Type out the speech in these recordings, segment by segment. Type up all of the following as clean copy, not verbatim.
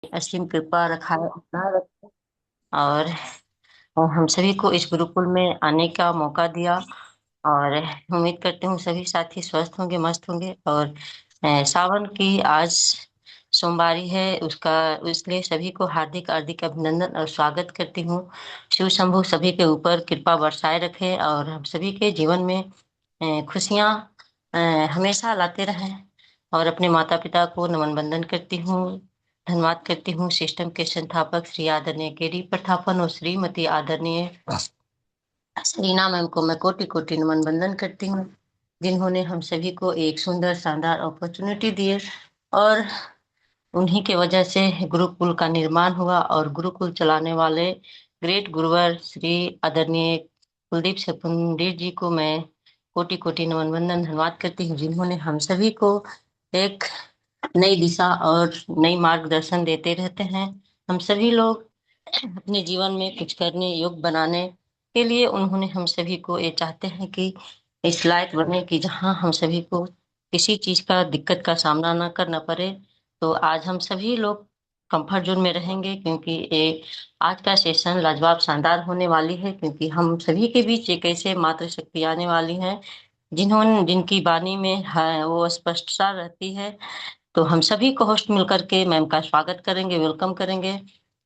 असीम कृपा रखा बना रखे। और हम सभी को इस गुरुकुल में आने का मौका दिया। और उम्मीद करती हूँ सभी साथी स्वस्थ होंगे, मस्त होंगे। और सावन की आज सोमवारी है उसका, इसलिए सभी को हार्दिक हार्दिक अभिनंदन और स्वागत करती हूँ। शिव शंभु सभी के ऊपर कृपा बरसाए रखे और हम सभी के जीवन में खुशियाँ हमेशा लाते रहें। और अपने माता पिता को नमन बंदन करती हूँ, धन्यवाद करती हूँ। सिस्टम के संस्थापक श्री आदरणीय केडी पठापन और श्रीमती आदरणीय रीना मैम को मैं कोटि कोटि नमन बंदन करती हूँ, जिन्होंने हम सभी को एक सुंदर शानदार अपॉर्चुनिटी दिए। और उन्हीं के वजह से गुरुकुल का निर्माण हुआ। और गुरुकुल चलाने वाले ग्रेट गुरुवर श्री आदरणीय कुलदीप से पंडित जी को मैं कोटि कोटि नमन वंदन धन्यवाद करती हूँ, जिन्होंने हम सभी को एक नई दिशा और नई मार्गदर्शन देते रहते हैं। हम सभी लोग अपने जीवन में कुछ करने योग बनाने के लिए उन्होंने हम सभी को ये चाहते हैं कि इस लायक बने कि जहाँ हम सभी को किसी चीज का दिक्कत का सामना ना करना पड़े। तो आज हम सभी लोग कंफर्ट जोन में रहेंगे, क्योंकि ये आज का सेशन लाजवाब शानदार होने वाली है। क्योंकि हम सभी के बीच एक ऐसे मातृ शक्ति आने वाली है जिन्होंने जिनकी वाणी में है वो स्पष्टता रहती है। तो हम सभी को होस्ट मिलकर के मैम का स्वागत करेंगे, वेलकम करेंगे।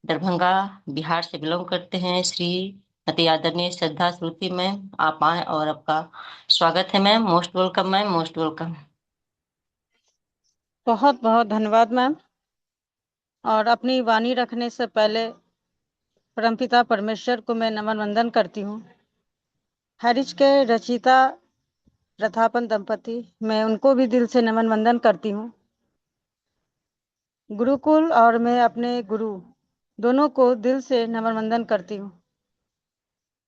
दरभंगा बिहार से बिलोंग करते हैं श्री अति आदरणीय श्रद्धा श्रुति मैम, आप आए और आपका स्वागत है ma'am. Most welcome ma'am, most welcome. बहुत बहुत धन्यवाद मैम। और अपनी वाणी रखने से पहले परमपिता परमेश्वर को मैं नमन वंदन करती हूँ। हरीश के रचयिता प्रथापन दंपति, मैं उनको भी दिल से नमन वंदन करती हूँ। गुरुकुल और मैं अपने गुरु दोनों को दिल से नमन वंदन करती हूँ।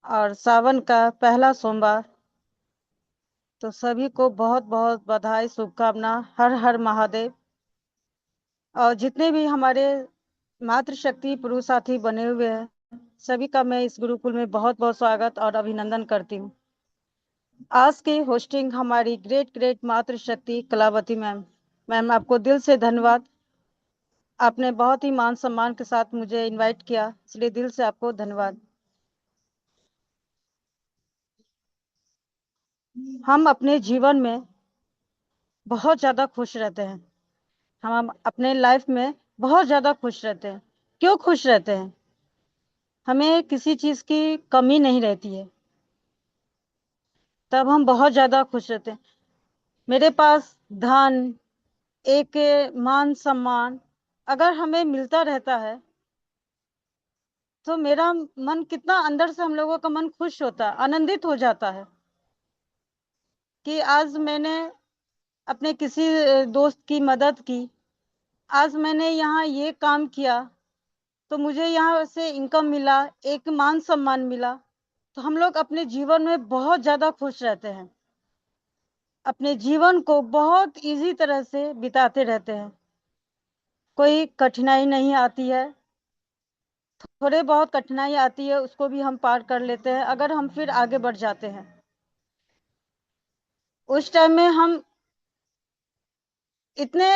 और सावन का पहला सोमवार, तो सभी को बहुत बहुत बधाई, शुभकामना, हर हर महादेव। और जितने भी हमारे मातृशक्ति पुरुष साथी बने हुए हैं, सभी का मैं इस गुरुकुल में बहुत बहुत स्वागत और अभिनंदन करती हूँ। आज की होस्टिंग हमारी ग्रेट ग्रेट मातृशक्ति कलावती मैम। मैम, आपको दिल से धन्यवाद। आपने बहुत ही मान सम्मान के साथ मुझे इनवाइट किया, इसलिए दिल से आपको धन्यवाद। हम अपने जीवन में बहुत ज्यादा खुश रहते हैं। हम अपने लाइफ में बहुत ज्यादा खुश रहते हैं। क्यों खुश रहते हैं? हमें किसी चीज की कमी नहीं रहती है, तब हम बहुत ज्यादा खुश रहते हैं। मेरे पास धन, एक मान सम्मान अगर हमें मिलता रहता है, तो मेरा मन कितना, अंदर से हम लोगों का मन खुश होता है, आनंदित हो जाता है कि आज मैंने अपने किसी दोस्त की मदद की, आज मैंने यहाँ ये काम किया, तो मुझे यहाँ से इनकम मिला, एक मान सम्मान मिला। तो हम लोग अपने जीवन में बहुत ज्यादा खुश रहते हैं, अपने जीवन को बहुत इजी तरह से बिताते रहते हैं। कोई कठिनाई नहीं आती है, थोड़े बहुत कठिनाई आती है उसको भी हम पार कर लेते हैं अगर हम फिर आगे बढ़ जाते हैं। उस टाइम में हम इतने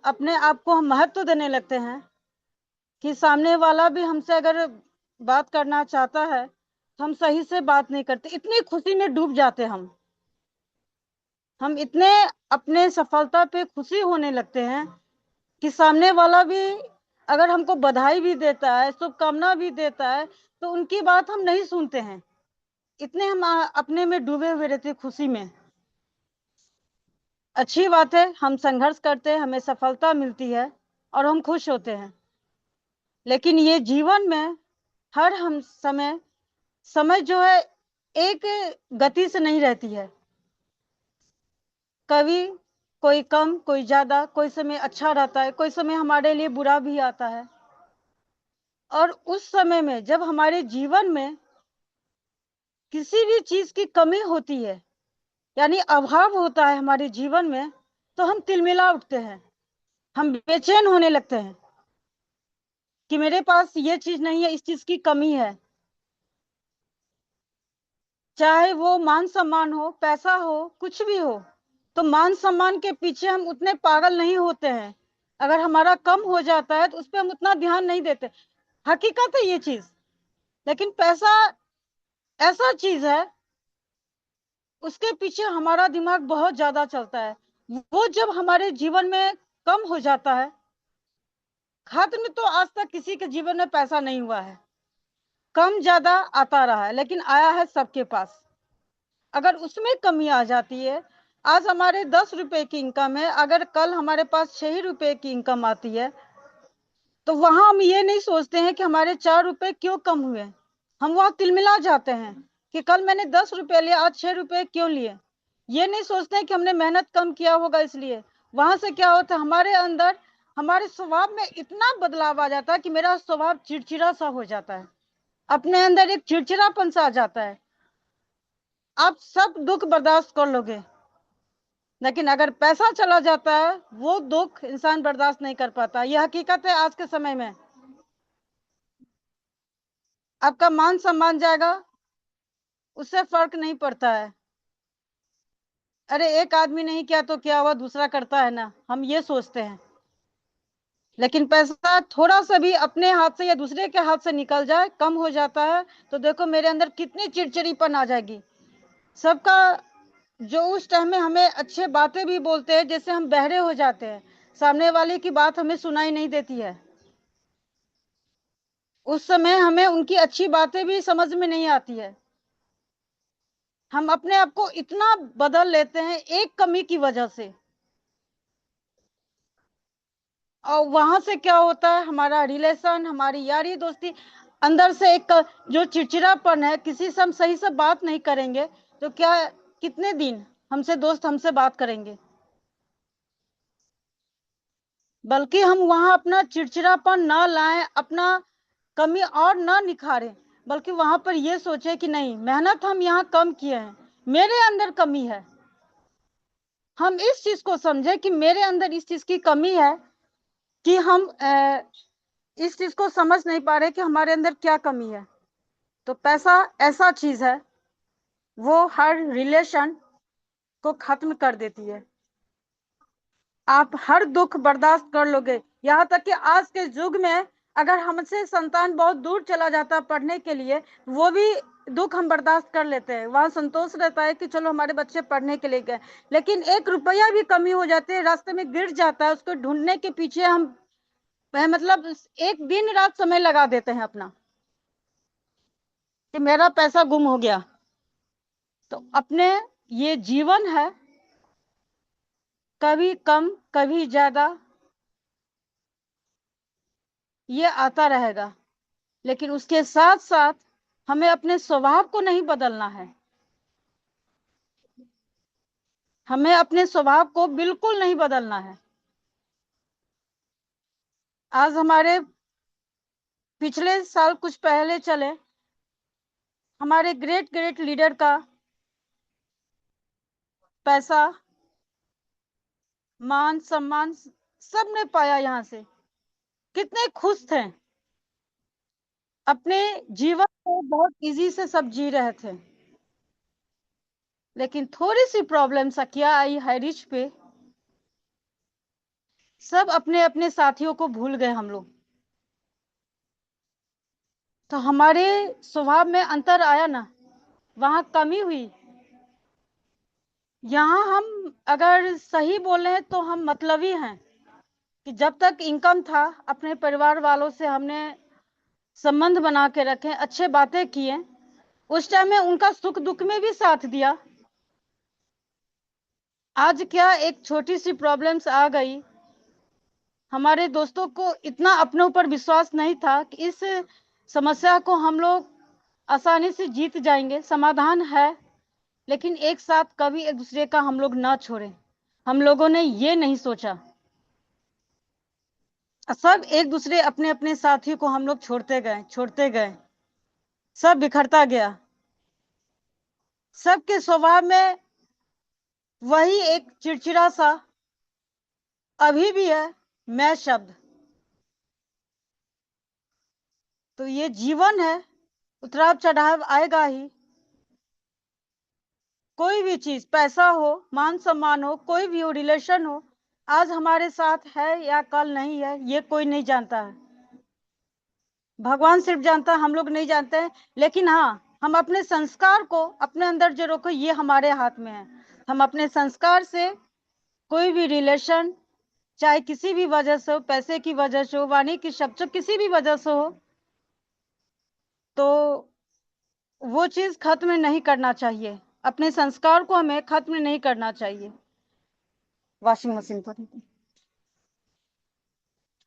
अपने आप को हम महत्व देने लगते हैं कि सामने वाला भी हमसे अगर बात करना चाहता है तो हम सही से बात नहीं करते, इतनी खुशी में डूब जाते हम इतने अपने सफलता पे खुशी होने लगते हैं कि सामने वाला भी अगर हमको बधाई भी देता है, शुभकामना भी देता है, तो उनकी बात हम नहीं सुनते हैं। इतने हम अपने में डूबे हुए रहते हैं खुशी में। अच्छी बात है, हम संघर्ष करते हैं, हमें सफलता मिलती है और हम खुश होते हैं। लेकिन ये जीवन में हर हम समय समय जो है एक गति से नहीं रहती है। कभी कोई कम, कोई ज्यादा, कोई समय अच्छा रहता है, कोई समय हमारे लिए बुरा भी आता है। और उस समय में जब हमारे जीवन में किसी भी चीज की कमी होती है, यानी अभाव होता है हमारे जीवन में, तो हम तिलमिला उठते हैं, हम बेचैन होने लगते हैं कि मेरे पास ये चीज नहीं है, इस चीज की कमी है। चाहे वो मान सम्मान हो, पैसा हो, कुछ भी हो, तो मान सम्मान के पीछे हम उतने पागल नहीं होते हैं अगर हमारा कम हो जाता है तो उस पर हम उतना ध्यान नहीं देते। हकीकत है ये चीज। लेकिन पैसा ऐसा चीज है, उसके पीछे हमारा दिमाग बहुत ज्यादा चलता है। वो जब हमारे जीवन में कम हो जाता है, खाते में तो आज तक किसी के जीवन में पैसा नहीं हुआ है, कम ज्यादा आता रहा है, लेकिन आया है सबके पास। अगर उसमें कमी आ जाती है, आज हमारे 10 रुपए की इनकम है, अगर कल हमारे पास 6 रुपए की इनकम आती है, तो वहां हम ये नहीं सोचते हैं कि हमारे 4 रुपए क्यों कम हुए। हम वहां तिलमिला जाते हैं कि कल मैंने 10 रुपए लिए, आज 6 रुपए क्यों लिए। ये नहीं सोचते हैं कि हमने मेहनत कम किया होगा इसलिए। वहां से क्या होता है, हमारे अंदर, हमारे स्वभाव में इतना बदलाव आ जाता है कि मेरा स्वभाव चिड़चिड़ा सा हो जाता है। अपने अंदर एक चिड़चिड़ापन सा आ जाता है। आप सब दुख बर्दाश्त कर लोगे, लेकिन अगर पैसा चला जाता है, वो दुख इंसान बर्दाश्त नहीं कर पाता। यह हकीकत है आज के समय में। आपका मान सम्मान जाएगा, उससे फर्क नहीं पड़ता है। अरे एक आदमी नहीं किया तो क्या हुआ, दूसरा करता है ना, हम ये सोचते हैं। लेकिन पैसा थोड़ा सा भी अपने हाथ से या दूसरे के हाथ से निकल जाए, कम हो जाता है, तो देखो मेरे अंदर कितनी चिड़चिड़ीपन आ जाएगी। सबका, जो उस टाइम में हमें अच्छे बातें भी बोलते हैं, जैसे हम बहरे हो जाते हैं, सामने वाले की बात हमें सुनाई नहीं देती है। उस समय हमें उनकी अच्छी बातें भी समझ में नहीं आती है। हम अपने आप को इतना बदल लेते हैं एक कमी की वजह से। और वहां से क्या होता है, हमारा रिलेशन, हमारी यारी दोस्ती, अंदर से एक जो चिड़चिड़ापन है, किसी से हम सही से बात नहीं करेंगे तो क्या, कितने दिन हमसे दोस्त हमसे बात करेंगे। बल्कि हम वहां अपना चिड़चिड़ापन ना लाएं, अपना कमी और ना निखारें, बल्कि वहां पर यह सोचे कि नहीं, मेहनत हम यहाँ कम किए हैं, मेरे अंदर कमी है। हम इस चीज को समझे कि मेरे अंदर इस चीज की कमी है, कि हम इस चीज को समझ नहीं पा रहे कि हमारे अंदर क्या कमी है। तो पैसा ऐसा चीज है, वो हर रिलेशन को खत्म कर देती है। आप हर दुख बर्दाश्त कर लोगे, यहाँ तक कि आज के युग में अगर हमसे संतान बहुत दूर चला जाता पढ़ने के लिए, वो भी दुख हम बर्दाश्त कर लेते हैं। वहां संतोष रहता है कि चलो हमारे बच्चे पढ़ने के लिए गए। लेकिन 1 रुपया भी कमी हो जाती है, रास्ते में गिर जाता है, उसको ढूंढने के पीछे हम, मतलब एक दिन रात समय लगा देते हैं अपना, कि मेरा पैसा गुम हो गया। तो अपने, ये जीवन है, कभी कम कभी ज्यादा, ये आता रहेगा। लेकिन उसके साथ साथ हमें अपने स्वभाव को नहीं बदलना है। हमें अपने स्वभाव को बिल्कुल नहीं बदलना है। आज हमारे, पिछले साल कुछ पहले चले, हमारे ग्रेट ग्रेट लीडर का पैसा, मान सम्मान सब ने पाया, यहाँ से कितने खुश थे, अपने जीवन को बहुत इजी से सब जी रहे थे। लेकिन थोड़ी सी प्रॉब्लम सा क्या आई हाई रिच पे, सब अपने अपने साथियों को भूल गए हम लोग। तो हमारे स्वभाव में अंतर आया ना, वहां कमी हुई। यहाँ हम अगर सही बोले तो हम मतलबी हैं, कि जब तक इनकम था अपने परिवार वालों से हमने संबंध बना के रखे, अच्छे बातें किए, उस टाइम में उनका सुख दुख में भी साथ दिया। आज क्या, एक छोटी सी प्रॉब्लम्स आ गई, हमारे दोस्तों को इतना अपने ऊपर विश्वास नहीं था कि इस समस्या को हम लोग आसानी से जीत जाएंगे, समाधान है। लेकिन एक साथ कभी एक दूसरे का हम लोग ना छोड़ें, हम लोगों ने ये नहीं सोचा। सब एक दूसरे, अपने अपने साथी को हम लोग छोड़ते गए, छोड़ते गए, सब बिखरता गया। सबके स्वभाव में वही एक चिड़चिड़ा सा अभी भी है, मैं शब्द। तो ये जीवन है, उतराव चढ़ाव आएगा ही। कोई भी चीज, पैसा हो, मान सम्मान हो, कोई भी हो, रिलेशन हो, आज हमारे साथ है या कल नहीं है, ये कोई नहीं जानता है। भगवान सिर्फ जानता है, हम लोग नहीं जानते हैं। लेकिन हाँ, हम अपने संस्कार को अपने अंदर जो रोको, ये हमारे हाथ में है। हम अपने संस्कार से कोई भी रिलेशन, चाहे किसी भी वजह से हो, पैसे की वजह से हो, वाणी की शब्द से, किसी भी वजह से हो, तो वो चीज खत्म नहीं करना चाहिए। अपने संस्कार को हमें खत्म नहीं करना चाहिए। वॉशिंग मशीन पर।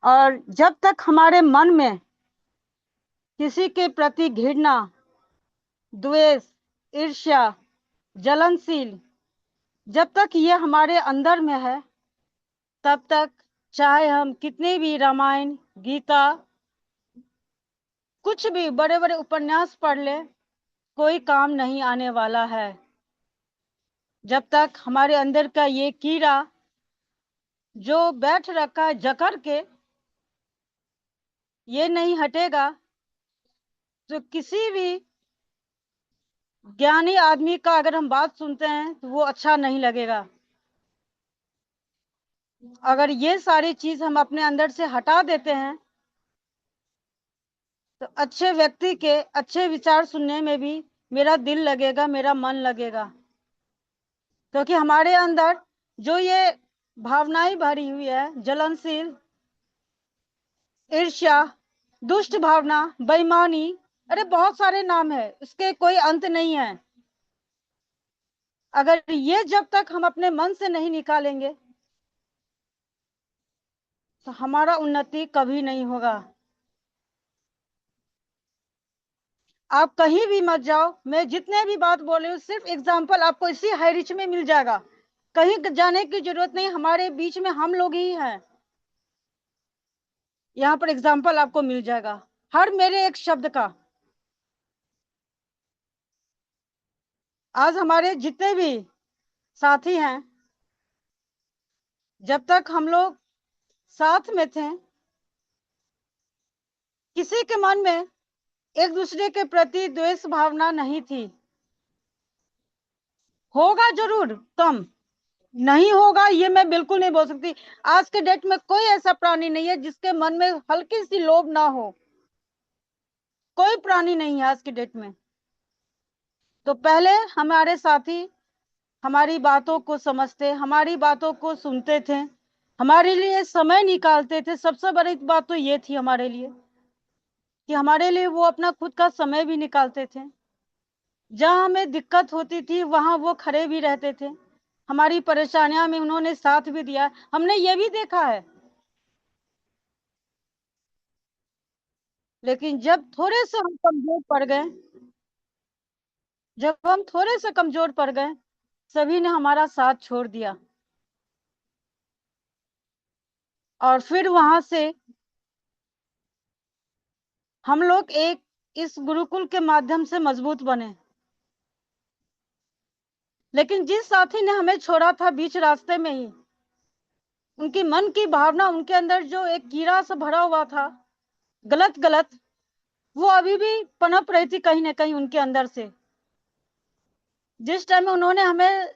और जब तक हमारे मन में किसी के प्रति घृणा, द्वेष, ईर्ष्या, जलनशील, जब तक ये हमारे अंदर में है, तब तक चाहे हम कितने भी रामायण, गीता, कुछ भी बड़े बड़े उपन्यास पढ़ ले, कोई काम नहीं आने वाला है। जब तक हमारे अंदर का ये कीड़ा जो बैठ रखा है जकड़ के, ये नहीं हटेगा, तो किसी भी ज्ञानी आदमी का अगर हम बात सुनते हैं तो वो अच्छा नहीं लगेगा। अगर ये सारी चीज हम अपने अंदर से हटा देते हैं, तो अच्छे व्यक्ति के अच्छे विचार सुनने में भी मेरा दिल लगेगा, मेरा मन लगेगा। क्योंकि हमारे अंदर जो ये भावनाएं भरी हुई है, जलनशील, ईर्ष्या, दुष्ट भावना, बेईमानी, अरे बहुत सारे नाम है, उसके कोई अंत नहीं है। अगर ये जब तक हम अपने मन से नहीं निकालेंगे, तो हमारा उन्नति कभी नहीं होगा। आप कहीं भी मत जाओ, मैं जितने भी बात बोले हूँ सिर्फ एग्जाम्पल आपको इसी हाईरिच में मिल जाएगा। कहीं जाने की जरूरत नहीं, हमारे बीच में हम लोग ही हैं। यहाँ पर एग्जाम्पल आपको मिल जाएगा हर मेरे एक शब्द का। आज हमारे जितने भी साथी हैं, जब तक हम लोग साथ में थे, किसी के मन में एक दूसरे के प्रति द्वेष भावना नहीं थी। होगा जरूर कम, नहीं होगा ये मैं बिल्कुल नहीं बोल सकती। आज के डेट में कोई ऐसा प्राणी नहीं है जिसके मन में हल्की सी लोभ ना हो। कोई प्राणी नहीं है आज के डेट में। तो पहले हमारे साथी हमारी बातों को समझते, हमारी बातों को सुनते थे, हमारे लिए समय निकालते थे। सबसे बड़ी बात तो ये थी हमारे लिए कि हमारे लिए वो अपना खुद का समय भी निकालते थे। जहां हमें दिक्कत होती थी वहां वो खड़े भी रहते थे। हमारी परेशानियां में उन्होंने साथ भी दिया। हमने ये भी देखा है। लेकिन जब थोड़े से हम कमजोर पड़ गए, जब हम थोड़े से कमजोर पड़ गए, सभी ने हमारा साथ छोड़ दिया। और फिर वहां से हम लोग एक इस गुरुकुल के माध्यम से मजबूत बने। लेकिन जिस साथी ने हमें छोड़ा था बीच रास्ते में ही, उनकी मन की भावना, उनके अंदर जो एक कीड़ा से भरा हुआ था, गलत गलत, वो अभी भी पनप रही थी कहीं ना कहीं उनके अंदर से। जिस टाइम में उन्होंने हमें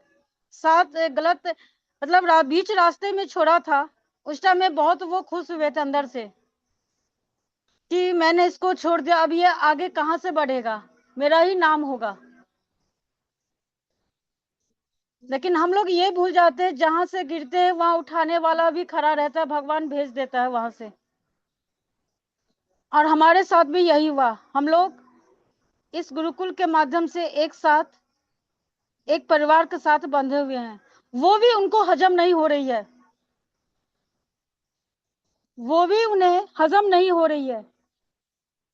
साथ गलत मतलब बीच रास्ते में छोड़ा था, उस टाइम में बहुत वो खुश हुए थे अंदर से कि मैंने इसको छोड़ दिया, अब ये आगे कहां से बढ़ेगा, मेरा ही नाम होगा। लेकिन हम लोग ये भूल जाते हैं, जहां से गिरते हैं वहां उठाने वाला भी खड़ा रहता है, भगवान भेज देता है वहां से। और हमारे साथ भी यही हुआ। हम लोग इस गुरुकुल के माध्यम से एक साथ, एक परिवार के साथ बंधे हुए हैं। वो भी उनको हजम नहीं हो रही है, वो भी उन्हें हजम नहीं हो रही है,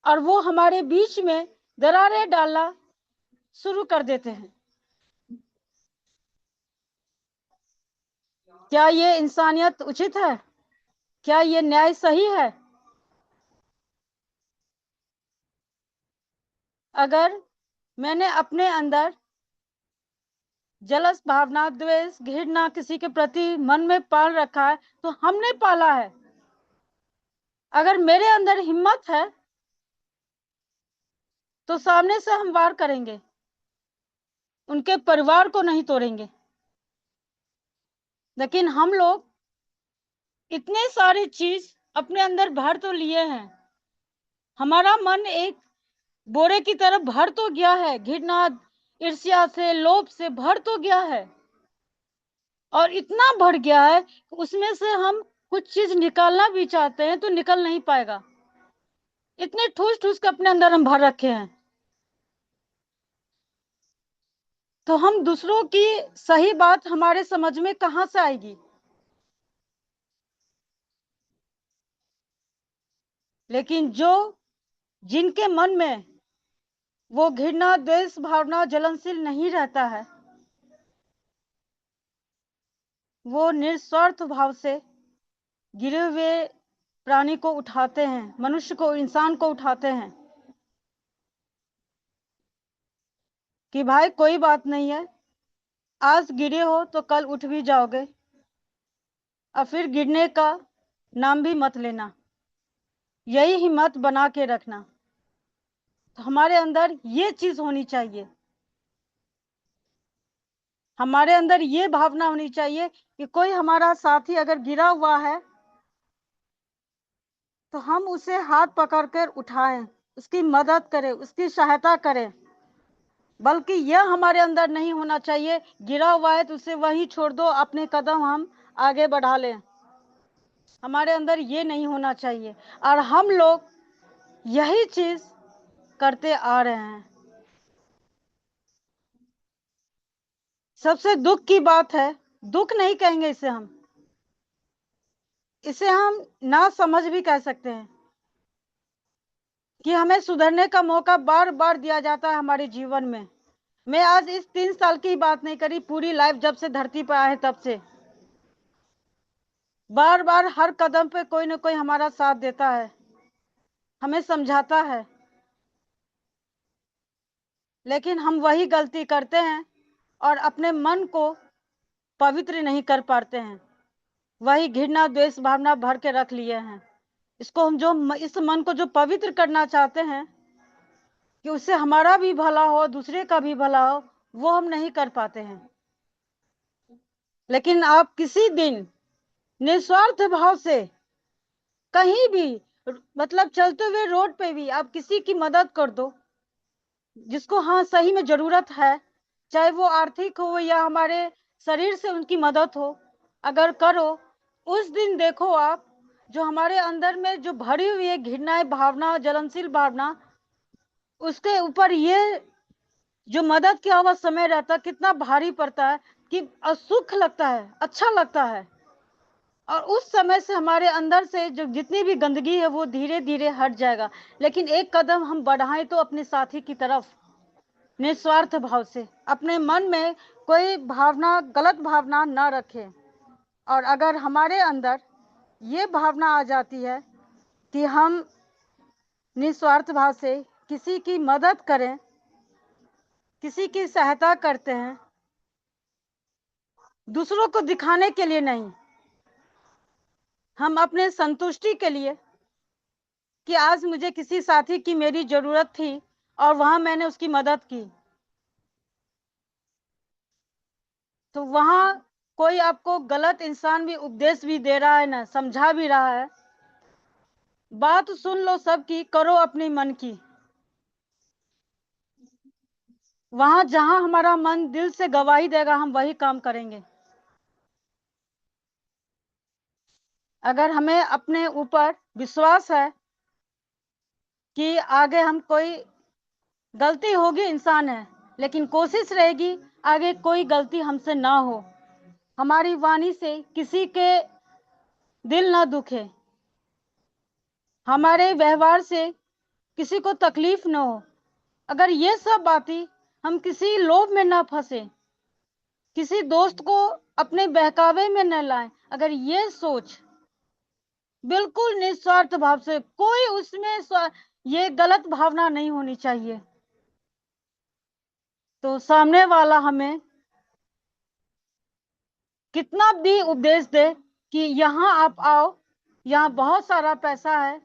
और वो हमारे बीच में दरारें डालना शुरू कर देते हैं। क्या ये इंसानियत उचित है? क्या ये न्याय सही है? अगर मैंने अपने अंदर जलस भावना, द्वेष, घृणा किसी के प्रति मन में पाल रखा है, तो हमने पाला है। अगर मेरे अंदर हिम्मत है तो सामने से हम वार करेंगे, उनके परिवार को नहीं तोड़ेंगे। लेकिन हम लोग इतने सारे चीज अपने अंदर भर तो लिए हैं, हमारा मन एक बोरे की तरह भर तो गया है, घृणा, ईर्ष्या से, लोभ से भर तो गया है, और इतना भर गया है उसमें से हम कुछ चीज निकालना भी चाहते हैं तो निकल नहीं पाएगा। इतने ठूस ठूस के अपने अंदर हम भर रखे हैं, तो हम दूसरों की सही बात हमारे समझ में कहां से आएगी। लेकिन जिनके मन में वो घृणा, द्वेष भावना, जलनशील नहीं रहता है, वो निस्वार्थ भाव से गिरे हुए प्राणी को उठाते हैं, मनुष्य को, इंसान को उठाते हैं कि भाई कोई बात नहीं है, आज गिरे हो तो कल उठ भी जाओगे, और फिर गिरने का नाम भी मत लेना, यही हिम्मत बना के रखना। तो हमारे अंदर ये चीज होनी चाहिए, हमारे अंदर ये भावना होनी चाहिए कि कोई हमारा साथी अगर गिरा हुआ है तो हम उसे हाथ पकड़कर उठाएं, उसकी मदद करें, उसकी सहायता करें। बल्कि यह हमारे अंदर नहीं होना चाहिए, गिरा हुआ है तो उसे वहीं छोड़ दो, अपने कदम हम आगे बढ़ा लें। हमारे अंदर ये नहीं होना चाहिए, और हम लोग यही चीज करते आ रहे हैं। सबसे दुख की बात है, दुख नहीं कहेंगे इसे हम ना समझ भी कह सकते हैं कि हमें सुधरने का मौका बार बार दिया जाता है हमारे जीवन में। मैं आज इस 3 साल की बात नहीं करी, पूरी लाइफ जब से धरती पर आए तब से बार बार हर कदम पे कोई ना कोई हमारा साथ देता है, हमें समझाता है, लेकिन हम वही गलती करते हैं और अपने मन को पवित्र नहीं कर पाते हैं, वही घृणा द्वेष भावना भर के रख लिए हैं। इसको हम जो इस मन को जो पवित्र करना चाहते हैं कि उससे हमारा भी भला हो, दूसरे का भी भला हो, वो हम नहीं कर पाते हैं। लेकिन आप किसी दिन निस्वार्थ भाव से कहीं भी, मतलब चलते हुए रोड पे भी आप किसी की मदद कर दो, जिसको हाँ सही में जरूरत है, चाहे वो आर्थिक हो या हमारे शरीर से उनकी मदद हो, अगर करो, उस दिन देखो आप, जो हमारे अंदर में जो भरी हुई है घृणा भावना, जलनशील भावना, उसके ऊपर ये जो मदद किया हुआ समय रहता है कितना भारी पड़ता है, कि सुख लगता है, अच्छा लगता है, और उस समय से हमारे अंदर से जो जितनी भी गंदगी है वो धीरे धीरे हट जाएगा। लेकिन एक कदम हम बढ़ाएं तो अपने साथी की तरफ, निस्वार्थ भाव से, अपने मन में कोई भावना, गलत भावना ना रखें। और अगर हमारे अंदर ये भावना आ जाती है कि हम निस्वार्थ भाव से किसी की मदद करें, किसी की सहायता करते हैं, दूसरों को दिखाने के लिए नहीं, हम अपने संतुष्टि के लिए, कि आज मुझे किसी साथी की मेरी जरूरत थी और वहां मैंने उसकी मदद की, तो वहां कोई आपको गलत इंसान भी उपदेश भी दे रहा है ना, समझा भी रहा है, बात सुन लो सबकी, करो अपनी मन की। वहां जहां हमारा मन दिल से गवाही देगा हम वही काम करेंगे। अगर हमें अपने ऊपर विश्वास है कि आगे हम कोई गलती होगी, इंसान है, लेकिन कोशिश रहेगी आगे कोई गलती हमसे ना हो, हमारी वाणी से किसी के दिल ना दुखे, हमारे व्यवहार से किसी को तकलीफ ना हो, अगर ये सब बातें, हम किसी लोभ में ना फंसे, किसी दोस्त को अपने बहकावे में न लाएं, अगर ये सोच बिल्कुल निस्वार्थ भाव से, कोई उसमें ये गलत भावना नहीं होनी चाहिए, तो सामने वाला हमें कितना भी उपदेश दे कि यहाँ आप आओ, यहाँ बहुत सारा पैसा है,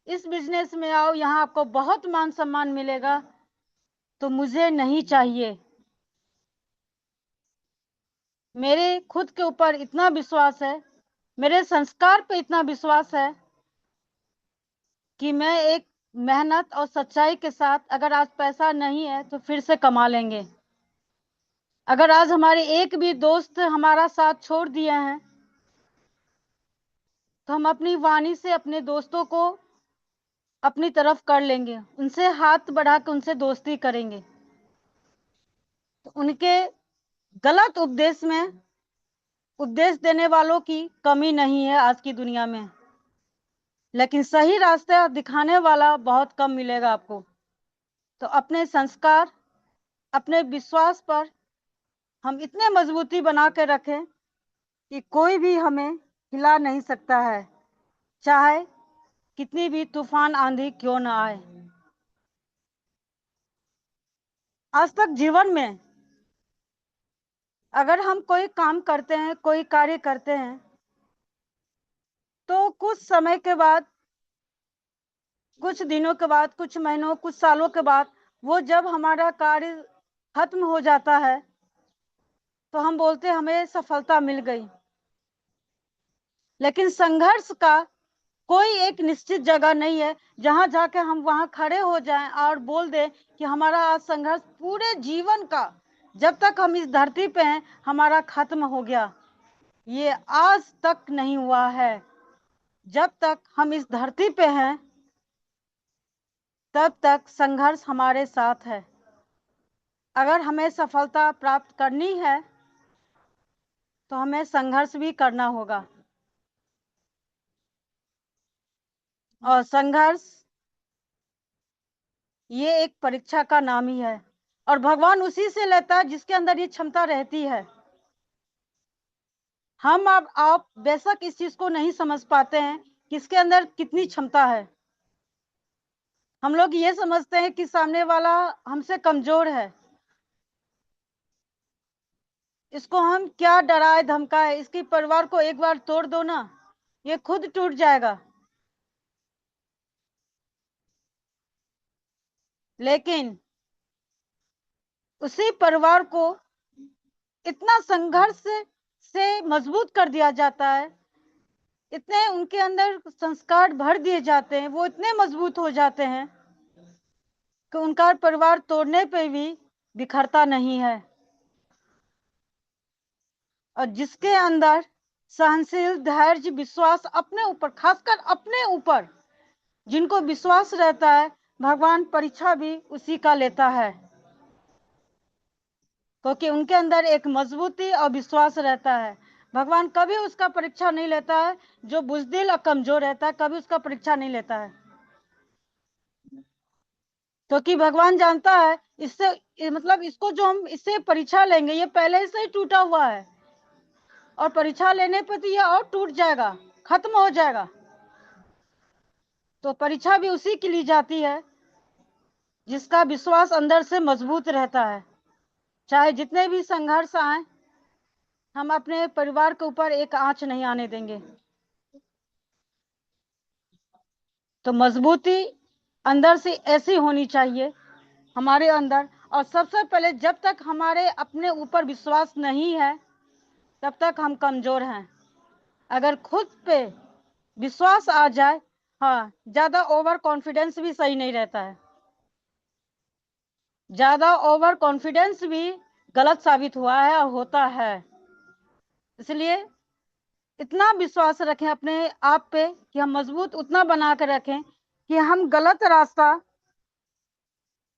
इस बिजनेस में आओ, यहाँ आपको बहुत मान सम्मान मिलेगा, तो मुझे नहीं चाहिए। मेरे खुद के ऊपर इतना विश्वास है, मेरे संस्कार पे इतना विश्वास है कि मैं एक मेहनत और सच्चाई के साथ, अगर आज पैसा नहीं है तो फिर से कमा लेंगे। अगर आज हमारे एक भी दोस्त हमारा साथ छोड़ दिए हैं तो हम अपनी वाणी से अपने दोस्तों को अपनी तरफ कर लेंगे, उनसे हाथ बढ़ा के उनसे दोस्ती करेंगे। तो उनके गलत उपदेश में उपदेश देने वालों की कमी नहीं है आज की दुनिया में, लेकिन सही रास्ता दिखाने वाला बहुत कम मिलेगा आपको। तो अपने संस्कार, अपने विश्वास पर हम इतने मजबूती बना के रखें कि कोई भी हमें हिला नहीं सकता है, चाहे कितनी भी तूफान आंधी क्यों ना आए। आज तक जीवन में अगर हम कोई काम करते हैं, कोई कार्य करते हैं, तो कुछ समय के बाद, कुछ दिनों के बाद, कुछ महीनों, कुछ सालों के बाद, वो जब हमारा कार्य खत्म हो जाता है तो हम बोलते हैं हमें सफलता मिल गई। लेकिन संघर्ष का कोई एक निश्चित जगह नहीं है जहां जाके हम वहां खड़े हो जाएं और बोल दें कि हमारा आज संघर्ष पूरे जीवन का, जब तक हम इस धरती पे हैं, हमारा खत्म हो गया। ये आज तक नहीं हुआ है। जब तक हम इस धरती पे हैं तब तक संघर्ष हमारे साथ है। अगर हमें सफलता प्राप्त करनी है तो हमें संघर्ष भी करना होगा। और संघर्ष ये एक परीक्षा का नाम ही है, और भगवान उसी से लेता है जिसके अंदर ये क्षमता रहती है। हम अब आप बेशक इस चीज को नहीं समझ पाते हैं किसके अंदर कितनी क्षमता है। हम लोग ये समझते हैं कि सामने वाला हमसे कमजोर है, इसको हम क्या डराए धमकाए, इसके परिवार को एक बार तोड़ दो ना, ये खुद टूट जाएगा। लेकिन उसी परिवार को इतना संघर्ष से मजबूत कर दिया जाता है, इतने उनके अंदर संस्कार भर दिए जाते हैं, वो इतने मजबूत हो जाते हैं कि उनका परिवार तोड़ने पे भी बिखरता नहीं है। और जिसके अंदर सहनशील, धैर्य, विश्वास अपने ऊपर, खासकर अपने ऊपर जिनको विश्वास रहता है, भगवान परीक्षा भी उसी का लेता है, क्योंकि उनके अंदर एक मजबूती और विश्वास रहता है। भगवान कभी उसका परीक्षा नहीं लेता है जो बुजदिल और कमजोर रहता है, कभी उसका परीक्षा नहीं लेता है, क्योंकि भगवान जानता है इससे मतलब इसको जो हम इससे परीक्षा लेंगे ये पहले से ही टूटा हुआ है, और परीक्षा लेने पर तो ये और टूट जाएगा, खत्म हो जाएगा। तो परीक्षा भी उसी की ली जाती है जिसका विश्वास अंदर से मजबूत रहता है। चाहे जितने भी संघर्ष आए, हम अपने परिवार के ऊपर एक आंच नहीं आने देंगे। तो मजबूती अंदर से ऐसी होनी चाहिए हमारे अंदर। और सबसे पहले जब तक हमारे अपने ऊपर विश्वास नहीं है तब तक हम कमजोर हैं। अगर खुद पे विश्वास आ जाए, हाँ, ज्यादा ओवर कॉन्फिडेंस भी सही नहीं रहता है, ज्यादा ओवर कॉन्फिडेंस भी गलत साबित हुआ है और होता है। इसलिए इतना विश्वास रखें अपने आप पे कि हम मजबूत उतना बना कर रखें कि हम गलत रास्ता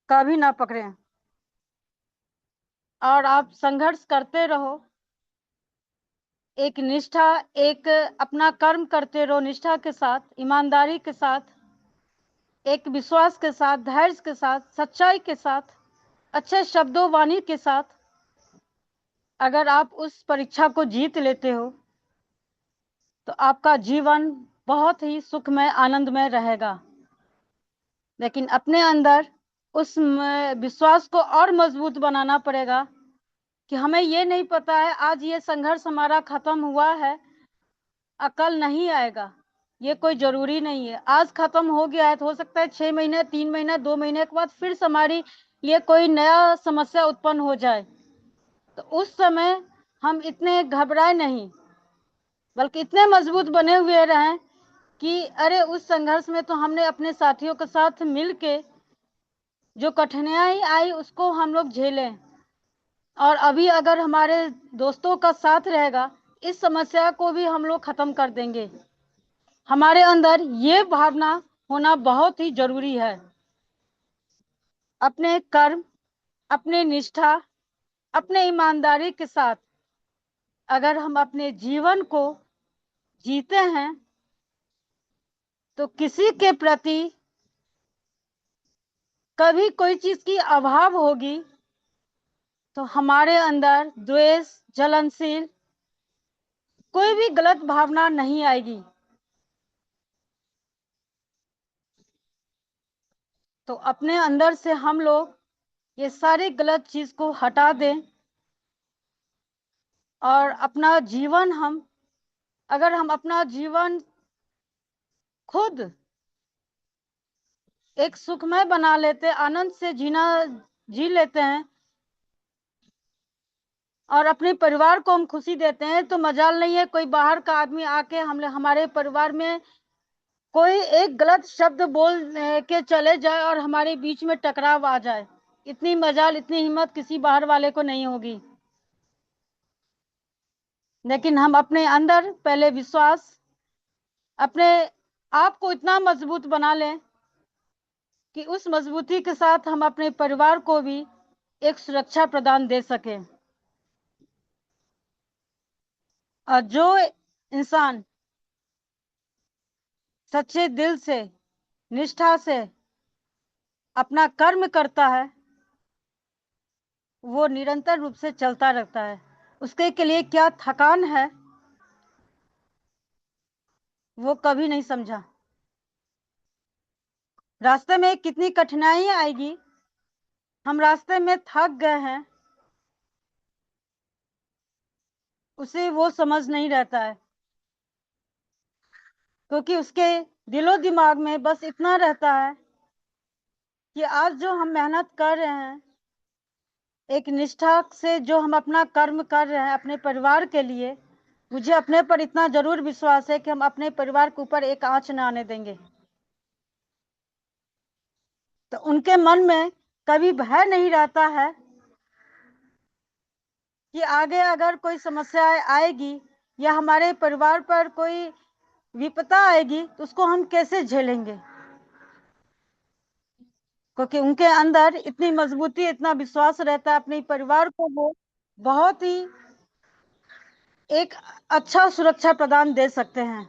कभी ना पकड़ें, और आप संघर्ष करते रहो, एक निष्ठा, एक अपना कर्म करते रहो निष्ठा के साथ, ईमानदारी के साथ, एक विश्वास के साथ, धैर्य के साथ, सच्चाई के साथ, अच्छे शब्दों वाणी के साथ। अगर आप उस परीक्षा को जीत लेते हो तो आपका जीवन बहुत ही सुखमय, आनंदमय रहेगा। लेकिन अपने अंदर उस विश्वास को और मजबूत बनाना पड़ेगा कि हमें ये नहीं पता है आज ये संघर्ष हमारा खत्म हुआ है, अकल नहीं आएगा, ये कोई जरूरी नहीं है। आज खत्म हो गया है तो हो सकता है 6 महीने, 3 महीने, 2 महीने के बाद फिर से हमारी ये कोई नया समस्या उत्पन्न हो जाए। तो उस समय हम इतने घबराए नहीं, बल्कि इतने मजबूत बने हुए रहें कि अरे उस संघर्ष में तो हमने अपने साथियों के साथ मिलके जो कठिनाई आई उसको हम लोग झेलें, और अभी अगर हमारे दोस्तों का साथ रहेगा इस समस्या को भी हम लोग खत्म कर देंगे। हमारे अंदर ये भावना होना बहुत ही जरूरी है। अपने कर्म, अपने निष्ठा, अपने ईमानदारी के साथ अगर हम अपने जीवन को जीते हैं तो किसी के प्रति कभी कोई चीज की अभाव होगी तो हमारे अंदर द्वेष, जलनशील कोई भी गलत भावना नहीं आएगी। तो अपने अंदर से हम लोग ये सारी गलत चीज को हटा दें और अपना जीवन अगर हम अपना जीवन खुद एक सुखमय बना लेते, आनंद से जी लेते हैं और अपने परिवार को हम खुशी देते हैं, तो मजाल नहीं है कोई बाहर का आदमी आके हमारे परिवार में कोई एक गलत शब्द बोल के चले जाए और हमारे बीच में टकराव आ जाए। इतनी मजाल, इतनी हिम्मत किसी बाहर वाले को नहीं होगी। लेकिन हम अपने अंदर पहले विश्वास, अपने आप को इतना मजबूत बना लें कि उस मजबूती के साथ हम अपने परिवार को भी एक सुरक्षा प्रदान दे सकें। और जो इंसान सच्चे दिल से, निष्ठा से अपना कर्म करता है वो निरंतर रूप से चलता रहता है। उसके के लिए क्या थकान है वो कभी नहीं समझा। रास्ते में कितनी कठिनाई आएगी, हम रास्ते में थक गए हैं, उसे वो समझ नहीं रहता है, क्योंकि उसके दिलो दिमाग में बस इतना रहता है कि आज जो हम मेहनत कर रहे हैं, एक निष्ठा से जो हम अपना कर्म कर रहे हैं अपने परिवार के लिए, मुझे अपने पर इतना जरूर विश्वास है कि हम अपने परिवार के ऊपर एक आंच न आने देंगे। तो उनके मन में कभी भय नहीं रहता है कि आगे अगर कोई समस्या आएगी या हमारे परिवार पर कोई विपदा आएगी तो उसको हम कैसे झेलेंगे, क्योंकि उनके अंदर इतनी मजबूती, इतना विश्वास रहता है अपने परिवार को वो बहुत ही एक अच्छा सुरक्षा प्रदान दे सकते हैं।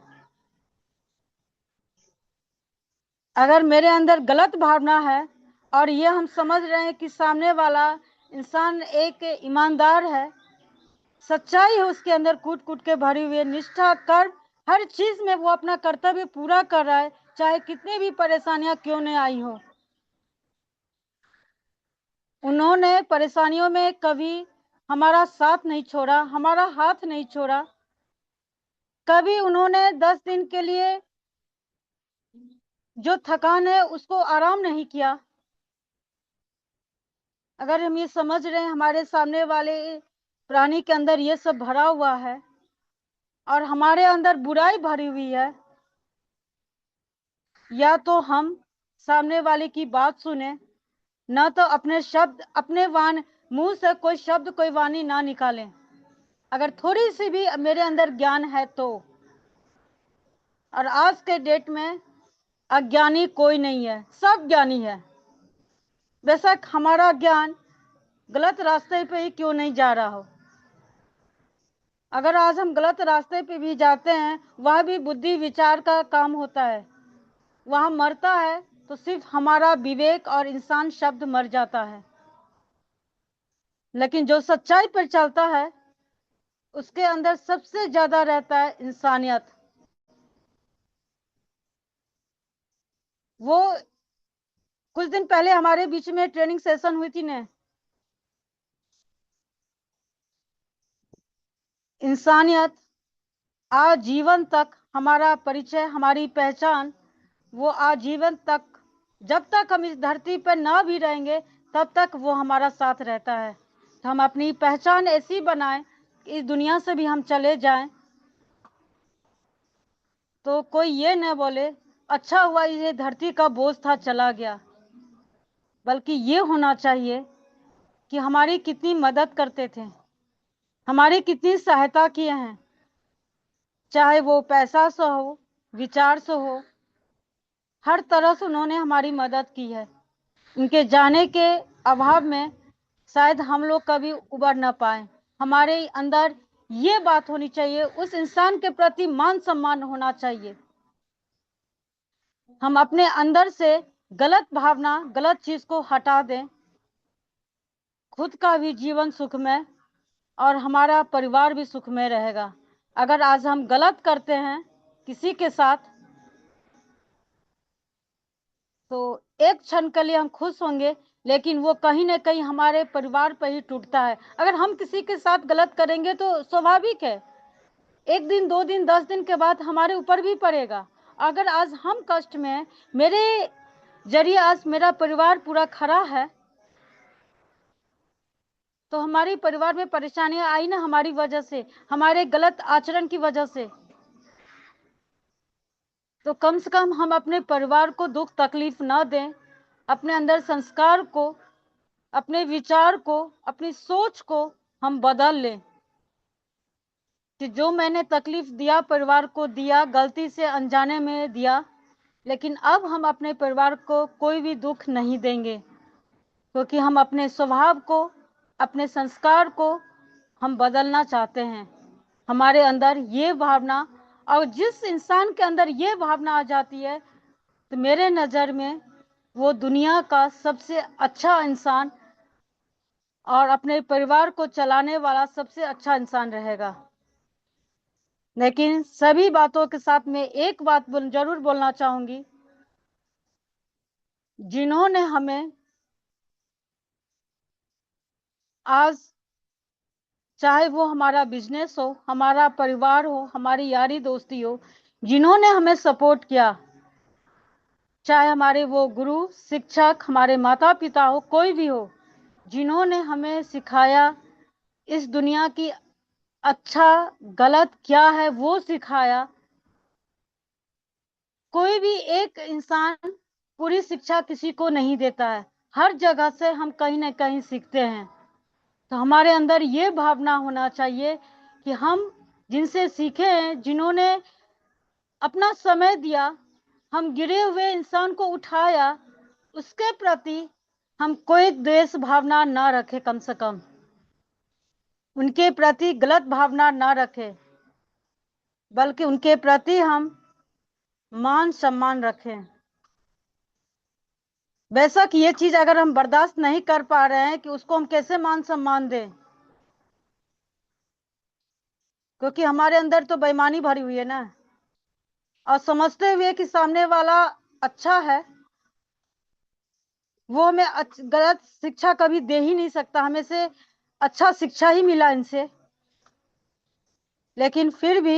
अगर मेरे अंदर गलत भावना है और ये हम समझ रहे हैं कि सामने वाला इंसान एक ईमानदार है, सच्चाई है उसके अंदर कूट कूट के भरी हुई, निष्ठा कर्म हर चीज में वो अपना कर्तव्य पूरा कर रहा है, चाहे कितनी भी परेशानियां क्यों नहीं आई हो। उन्होंने परेशानियों में कभी हमारा साथ नहीं छोड़ा, हमारा हाथ नहीं छोड़ा। कभी उन्होंने 10 दिन के लिए जो थकान है उसको आराम नहीं किया। अगर हम ये समझ रहे हैं हमारे सामने वाले प्राणी के अंदर ये सब भरा हुआ है और हमारे अंदर बुराई भरी हुई है, या तो हम सामने वाले की बात सुने, ना तो अपने शब्द, अपने मुंह से कोई शब्द, कोई वाणी ना निकालें। अगर थोड़ी सी भी मेरे अंदर ज्ञान है तो। और आज के डेट में अज्ञानी कोई नहीं है, सब ज्ञानी है। बेशक हमारा ज्ञान गलत रास्ते पे ही क्यों नहीं जा रहा हो। अगर आज हम गलत रास्ते पे भी जाते हैं वह भी बुद्धि विचार का काम होता है, वहां मरता है तो सिर्फ हमारा विवेक और इंसान शब्द मर जाता है। लेकिन जो सच्चाई पर चलता है उसके अंदर सबसे ज्यादा रहता है इंसानियत। वो कुछ दिन पहले हमारे बीच में ट्रेनिंग सेशन हुई थी ने, इंसानियत आजीवन तक हमारा परिचय, हमारी पहचान, वो आजीवन तक, जब तक हम इस धरती पर ना भी रहेंगे तब तक वो हमारा साथ रहता है। तो हम अपनी पहचान ऐसी बनाएं कि इस दुनिया से भी हम चले जाएं तो कोई ये न बोले अच्छा हुआ ये धरती का बोझ था चला गया, बल्कि ये होना चाहिए कि हमारी कितनी मदद करते थे, हमारी कितनी सहायता किए हैं, चाहे वो पैसा से हो, विचार से हो, हर तरह से उन्होंने हमारी मदद की है। उनके जाने के अभाव में शायद हम लोग कभी उबर ना पाए। हमारे अंदर ये बात होनी चाहिए, उस इंसान के प्रति मान सम्मान होना चाहिए। हम अपने अंदर से गलत भावना, गलत चीज को हटा दें, खुद का भी जीवन सुखमय और हमारा परिवार भी सुखमय रहेगा। अगर आज हम गलत करते हैं किसी के साथ, तो एक क्षण के लिए हम खुश होंगे, लेकिन वो कहीं ना कहीं हमारे परिवार पर ही टूटता है। अगर हम किसी के साथ गलत करेंगे तो स्वाभाविक है, एक दिन, 2 दिन, 10 दिन के बाद हमारे ऊपर भी पड़ेगा। अगर आज हम कष्ट में हैं, मेरे जरिए आज मेरा परिवार पूरा खड़ा है, तो हमारे परिवार में परेशानियां आई ना हमारी वजह से, हमारे गलत आचरण की वजह से। तो कम से कम हम अपने परिवार को दुख तकलीफ ना दें, अपने अंदर संस्कार को, अपने विचार को, अपनी सोच को हम बदल लें कि जो मैंने तकलीफ दिया परिवार को दिया, गलती से अनजाने में दिया, लेकिन अब हम अपने परिवार को कोई भी दुख नहीं देंगे, क्योंकि हम अपने स्वभाव को, अपने संस्कार को हम बदलना चाहते हैं। हमारे अंदर ये भावना, और जिस इंसान के अंदर ये भावना आ जाती है, तो मेरे नज़र में वो दुनिया का सबसे अच्छा इंसान और अपने परिवार को चलाने वाला सबसे अच्छा इंसान रहेगा। लेकिन सभी बातों के साथ में एक बात जरूर बोलना चाहूंगी, जिन्होंने हमें आज, चाहे वो हमारा बिजनेस हो, हमारा परिवार हो, हमारी यारी दोस्ती हो, जिन्होंने हमें सपोर्ट किया, चाहे हमारे वो गुरु, शिक्षक, हमारे माता पिता हो, कोई भी हो, जिन्होंने हमें सिखाया इस दुनिया की अच्छा गलत क्या है वो सिखाया। कोई भी एक इंसान पूरी शिक्षा किसी को नहीं देता है, हर जगह से हम कहीं ना कहीं सीखते हैं। तो हमारे अंदर ये भावना होना चाहिए कि हम जिनसे सीखे हैं, जिन्होंने अपना समय दिया, हम गिरे हुए इंसान को उठाया, उसके प्रति हम कोई द्वेष भावना ना रखें, कम से कम उनके प्रति गलत भावना ना रखें, बल्कि उनके प्रति हम मान सम्मान रखें। बेशक ये चीज अगर हम बर्दाश्त नहीं कर पा रहे हैं कि उसको हम कैसे मान सम्मान दें, क्योंकि हमारे अंदर तो बेईमानी भरी हुई है ना, और समझते हुए कि सामने वाला अच्छा है, वो हमें गलत शिक्षा कभी दे ही नहीं सकता, हमें से अच्छा शिक्षा ही मिला इनसे। लेकिन फिर भी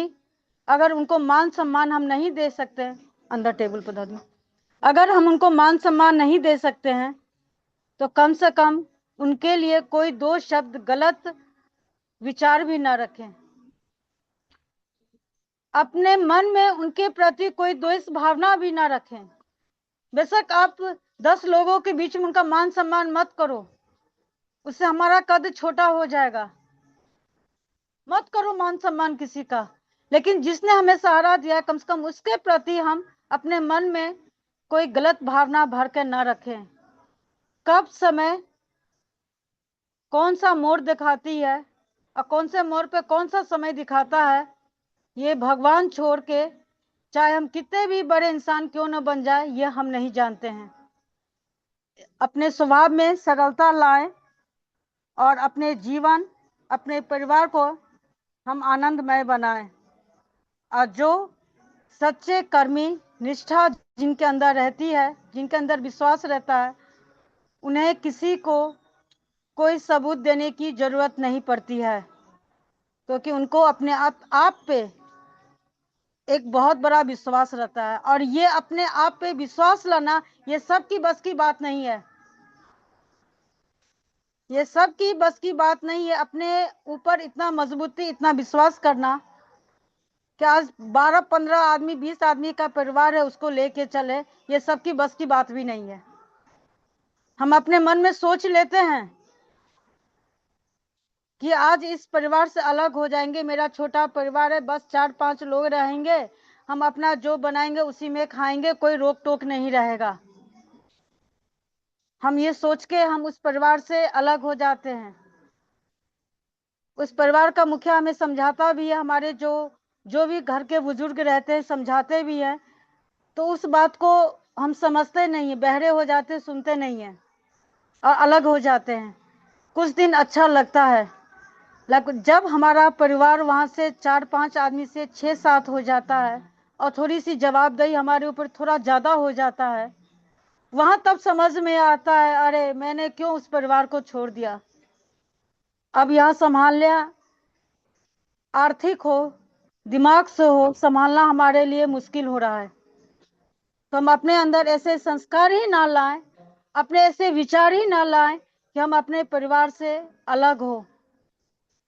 अगर उनको मान सम्मान हम नहीं दे सकते, अंदर टेबल पर दो, अगर हम उनको मान सम्मान नहीं दे सकते हैं, तो कम से कम उनके लिए कोई दो शब्द गलत विचार भी ना रखें, अपने मन में उनके प्रति कोई द्वेष भावना भी ना रखें। बेशक आप 10 लोगों के बीच में उनका मान सम्मान मत करो, उससे हमारा कद छोटा हो जाएगा, मत करो मान सम्मान किसी का, लेकिन जिसने हमें सहारा दिया, कम से कम उसके प्रति हम अपने मन में कोई गलत भावना भर कर ना रखें। कब समय कौन सा मोड़ दिखाती है और कौन से मोड़ पे कौन सा समय दिखाता है, ये भगवान छोड़ के चाहे हम कितने भी बड़े इंसान क्यों न बन जाए, ये हम नहीं जानते हैं। अपने स्वभाव में सरलता लाएं और अपने जीवन, अपने परिवार को हम आनंदमय बनाएं। और जो सच्चे कर्मी, निष्ठा जिनके अंदर रहती है, जिनके अंदर विश्वास रहता है, उन्हें किसी को कोई सबूत देने की जरूरत नहीं पड़ती है, क्योंकि उनको अपने आप पे एक बहुत बड़ा विश्वास रहता है। और ये अपने आप पे विश्वास लाना, ये सबकी बस की बात नहीं है, ये सबकी बस की बात नहीं है। अपने ऊपर इतना मजबूती, इतना विश्वास करना, कि आज 12-15 आदमी 20 आदमी का परिवार है उसको लेके चले, ये सबकी बस की बात भी नहीं है। हम अपने मन में सोच लेते हैं कि आज इस परिवार से अलग हो जाएंगे, मेरा छोटा परिवार है, बस 4-5 लोग रहेंगे, हम अपना जो बनाएंगे उसी में खाएंगे, कोई रोक टोक नहीं रहेगा। हम ये सोच के हम उस परिवार से अलग हो जाते हैं। उस परिवार का मुखिया हमें समझाता भी है, हमारे जो जो भी घर के बुजुर्ग रहते हैं समझाते भी हैं, तो उस बात को हम समझते नहीं है, बहरे हो जाते, सुनते नहीं है और अलग हो जाते हैं। कुछ दिन अच्छा लगता है, लेकिन जब हमारा परिवार वहां से 4-5 आदमी से 6-7 हो जाता है और थोड़ी सी जवाबदेही हमारे ऊपर थोड़ा ज्यादा हो जाता है, वहां तब समझ में आता है, अरे मैंने क्यों उस परिवार को छोड़ दिया। अब यहाँ संभाल लिया, आर्थिक हो, दिमाग से हो, संभालना हमारे लिए मुश्किल हो रहा है। तो हम अपने अंदर ऐसे संस्कार ही ना लाएं, अपने ऐसे विचार ही ना लाएं कि हम अपने परिवार से अलग हो।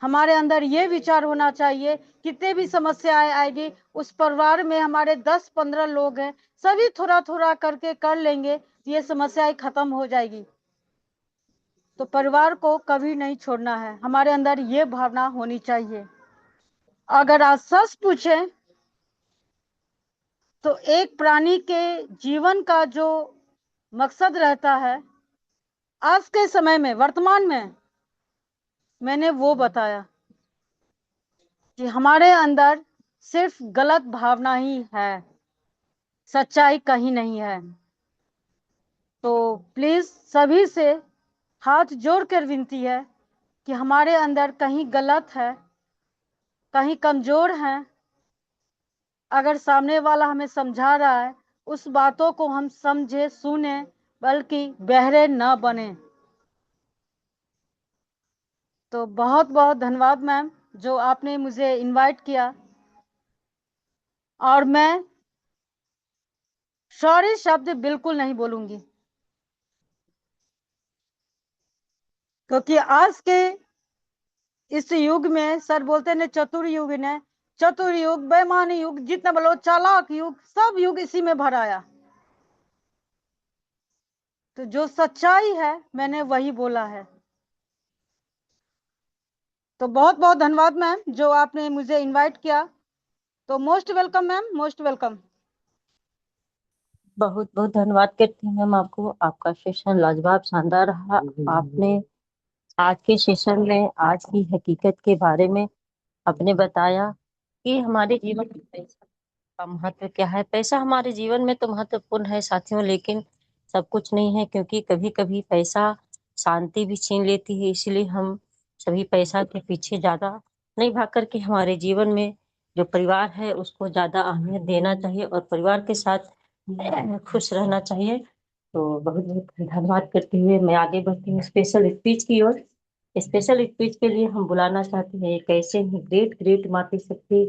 हमारे अंदर ये विचार होना चाहिए, कितने भी समस्याएं आएगी, उस परिवार में हमारे 10-15 लोग हैं, सभी थोड़ा थोड़ा करके कर लेंगे, ये समस्याएं खत्म हो जाएगी। तो परिवार को कभी नहीं छोड़ना है, हमारे अंदर ये भावना होनी चाहिए। अगर आज सच पूछे तो एक प्राणी के जीवन का जो मकसद रहता है, आज के समय में, वर्तमान में, मैंने वो बताया कि हमारे अंदर सिर्फ गलत भावना ही है, सच्चाई कहीं नहीं है। तो प्लीज सभी से हाथ जोड़कर विनती है कि हमारे अंदर कहीं गलत है, कहीं कमजोर है, अगर सामने वाला हमें समझा रहा है, उस बातों को हम समझे, सुने, बल्कि बहरे न बने। तो बहुत बहुत धन्यवाद मैम, जो आपने मुझे इनवाइट किया। और मैं सॉरी शब्द बिल्कुल नहीं बोलूंगी, क्योंकि आज के इस युग में सर बोलते ने चतुर युग ने, चतुर युग, बेईमान युग, जितना बोलो चालाक युग, सब युग इसी में भर आया। तो जो सच्चाई है मैंने वही बोला है। तो बहुत बहुत धन्यवाद मैम, जो आपने मुझे इनवाइट किया। तो most welcome ma'am, most welcome. बहुत बहुत धन्यवाद करती हूँ मैम आपको। आपका सेशन लाजवाब शानदार रहा। आपने आज के सेशन में आज की हकीकत के बारे में आपने बताया कि हमारे जीवन में पैसा का महत्व क्या है। पैसा हमारे जीवन में तो महत्वपूर्ण है साथियों, लेकिन सब कुछ नहीं है, क्योंकि कभी कभी पैसा शांति भी छीन लेती है। इसलिए हम सभी पैसा के पीछे ज्यादा नहीं भाग करके हमारे जीवन में जो परिवार है उसको ज्यादा अहमियत देना चाहिए और परिवार के साथ खुश रहना चाहिए। तो बहुत बहुत धन्यवाद करते हुए मैं आगे बढ़ती हूँ स्पेशल स्पीच की ओर। स्पेशल स्पीच के लिए हम बुलाना चाहते हैं एक ऐसे ही ग्रेट ग्रेट मातृशक्ति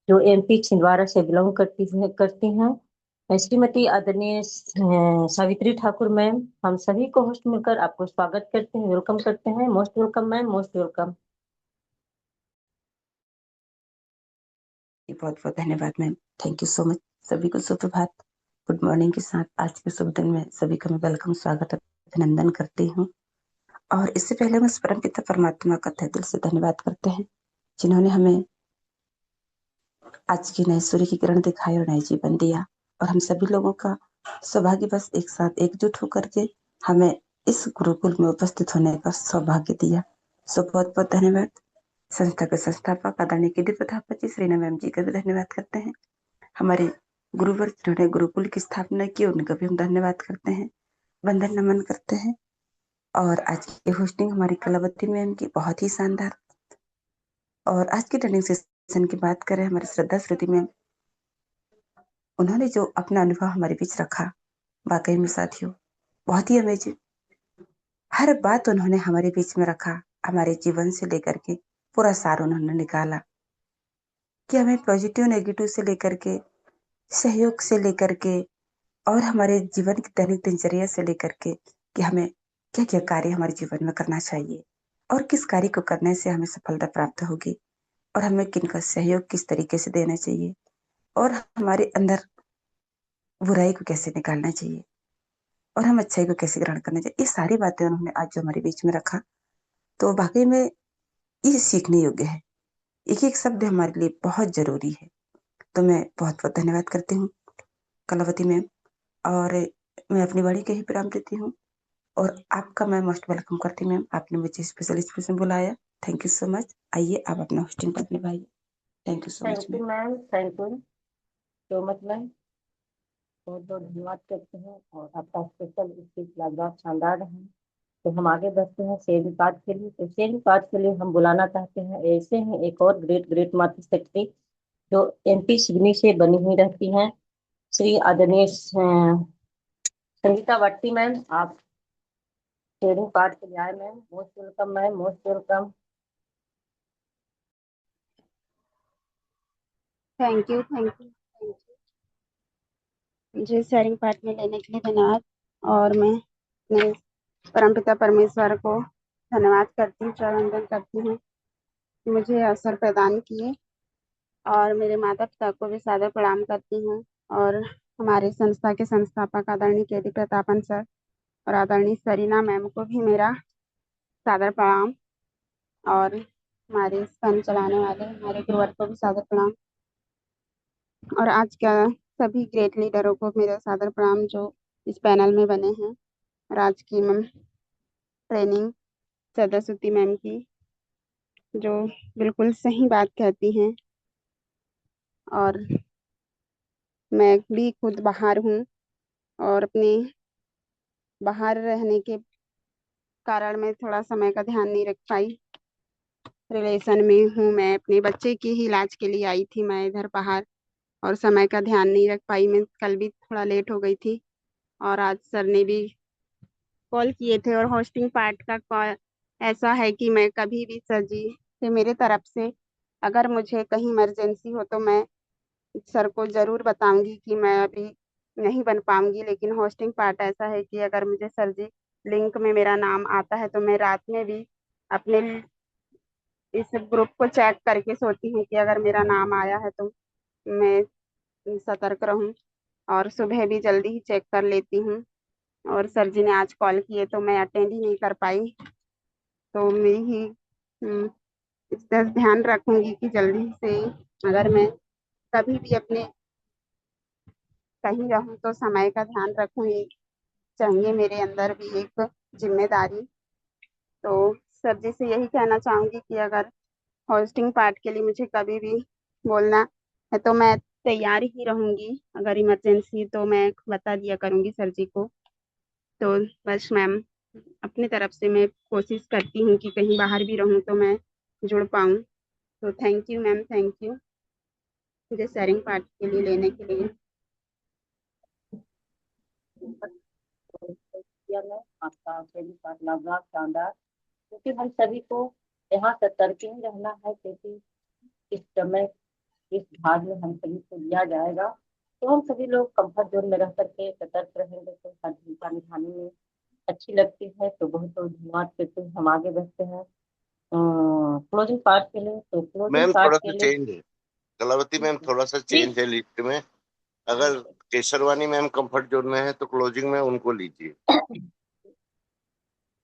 जो एमपी छिंदवाड़ा से बिलोंग करती हैं श्रीमती आदरणीय सावित्री ठाकुर मैम। हम सभी को होस्ट मिलकर आपको स्वागत करते हैं, वेलकम करते हैं। Most welcome ma'am, most welcome. बहुत बहुत धन्यवाद ma'am, thank you so much. सभी को सुप्रभात, गुड मॉर्निंग के साथ आज के शुभ दिन में सभी का मैं वेलकम, स्वागत, अभिनंदन करती हूँ। और इससे पहले हम उस परमपिता परमात्मा का तहे दिल से धन्यवाद करते हैं जिन्होंने हमें आज की नए सूर्य की किरण दिखाई और नए जीवन दिया, और हम सभी लोगों का सौभाग्य बस एक साथ एकजुट होकर के हमें इस गुरुकुल में उपस्थित होने का सौभाग्य दिया। सो बहुत बहुत धन्यवाद। संस्था के संस्थापक आदरणीय के डी प्रधापति श्री मैम जी का भी धन्यवाद करते हैं। हमारे गुरुवर जिन्होंने गुरुकुल की स्थापना की उनका भी हम धन्यवाद करते हैं, वंदन नमन करते हैं। और आज की होस्टिंग हमारी कलावती मैम की बहुत ही शानदार। और आज की ट्रेनिंग सेशन की बात करें, हमारी श्रद्धा श्रुति मैम, उन्होंने जो अपना अनुभव हमारे बीच रखा, वाकई में साथियों बहुत ही अमेजिंग। हर बात उन्होंने हमारे बीच में रखा, हमारे जीवन से लेकर के पूरा सार उन्होंने निकाला कि हमें पॉजिटिव नेगेटिव से लेकर के, सहयोग से लेकर के, और हमारे जीवन की दैनिक दिनचर्या से लेकर के कि हमें क्या क्या कार्य हमारे जीवन में करना चाहिए और किस कार्य को करने से हमें सफलता प्राप्त होगी। और हमें किनका सहयोग किस तरीके से देना चाहिए और हमारे अंदर बुराई को कैसे निकालना चाहिए और हम अच्छाई को कैसे ग्रहण करना चाहिए, ये सारी बातें उन्होंने आज जो हमारे बीच में रखा, तो वाकई में ये सीखने योग्य है। एक एक शब्द हमारे लिए बहुत जरूरी है। तो मैं बहुत बहुत धन्यवाद करती हूँ कलावती मैम, और मैं अपनी वाणी के ही विराम देती हूँ और आपका मैं मोस्ट वेलकम करती हूँ मैम, आपने मुझे स्पेशल स्पेशल बुलाया। Thank you so much. आइए आप अपना होस्टिंग पद निभाइए। Thank you so much thank ma'am. You ma'am, thank you so much ma'am. बहुत बहुत धन्यवाद करते हैं और आपका स्पेशल स्पीच लाजवाब शानदार है। तो हम आगे बढ़ते हैं शेरनी पाठ के लिए। तो शेरनी पाठ के लिए हम बुलाना चाहते हैं ऐसे हैं एक और ग्रेट ग्रेट मातृ शक्ति जो एमपी सिवनी से बनी हुई रहती हैं, श्री आदरणीय संगीता भट्टी मैम। आप शेरनी पाठ के लिए आए ma'am, most welcome ma'am, most welcome. Thank you, thank you, thank you. मुझे शेयरिंग पार्ट में लेने के लिए धन्यवाद। और मैं अपने परमपिता परमेश्वर को धन्यवाद करती हूँ, चरण वंदन करती हूँ कि मुझे अवसर प्रदान किए, और मेरे माता पिता को भी सादर प्रणाम करती हूँ। और हमारे संस्था के संस्थापक आदरणीय के डी प्रतापन सर और आदरणीय सरीना मैम को भी मेरा सादर प्रणाम, और हमारे सन चलाने वाले हमारे गुरुवर को भी सादर प्रणाम, और आज का सभी ग्रेट लीडरों को मेरा सादर प्रणाम जो इस पैनल में बने हैं। और आज की मैम ट्रेनिंग सदासुती मैम की, जो बिल्कुल सही बात कहती हैं, और मैं भी खुद बाहर हूँ और अपने बाहर रहने के कारण मैं थोड़ा समय का ध्यान नहीं रख पाई। रिलेशन में हूँ, मैं अपने बच्चे के ही इलाज के लिए आई थी मैं इधर बाहर, और समय का ध्यान नहीं रख पाई। मैं कल भी थोड़ा लेट हो गई थी, और आज सर ने भी कॉल किए थे। और होस्टिंग पार्ट का कॉल ऐसा है कि मैं कभी भी सर जी से मेरे तरफ से अगर मुझे कहीं इमरजेंसी हो तो मैं सर को जरूर बताऊंगी कि मैं अभी नहीं बन पाऊंगी, लेकिन होस्टिंग पार्ट ऐसा है कि अगर मुझे सर जी लिंक में मेरा नाम आता है तो मैं रात में भी अपने इस ग्रुप को चेक करके सोती हूँ कि अगर मेरा नाम आया है तो मैं सतर्क रहूं, और सुबह भी जल्दी ही चेक कर लेती हूँ। और सर जी ने आज कॉल किए तो मैं अटेंड ही नहीं कर पाई, तो मैं ही इसका ध्यान रखूंगी कि जल्दी से अगर मैं कभी भी अपने कहीं रहूं तो समय का ध्यान रखूं, ये चाहिए मेरे अंदर भी एक जिम्मेदारी। तो सर जी से यही कहना चाहूंगी कि अगर होस्टिंग पार्ट के लिए मुझे कभी भी बोलना है तो मैं तैयार ही रहूंगी, अगर इमरजेंसी तो मैं बता दिया करूंगी सर जी को। तो बस मैम अपनी तरफ से मैं कोशिश करती हूँ कि कहीं बाहर भी रहूँ तो मैं जुड़ पाऊँ। तो thank you ma'am, thank you मुझे शेयरिंग पार्ट के लिए लेने के लिए। किया मैं आपका शेरनी पाठ लाजवाब शानदार, क्योंकि हम सभी को यहाँ सतर्क ही रहना है, क्योंकि इस समय इस भाग में हम सभी को दिया जाएगा। तो हम सभी लोग कंफर्ट जोन में रह करके सतर्क रहेंगे तो हर भूमिका निभाने में अच्छी लगती है। तो बहुत बहुत धन्यवाद करते हैं, हम आगे बढ़ते हैं क्लोजिंग पार्ट के लिए। तो क्लोजिंग मैम पार्ट थोड़ा के सा लिए चेंज है, कलावती मैम थोड़ा सा जी चेंज है लिस्ट में। अगर केसरवानी मैम कंफर्ट जोन में है तो क्लोजिंग में उनको लीजिए।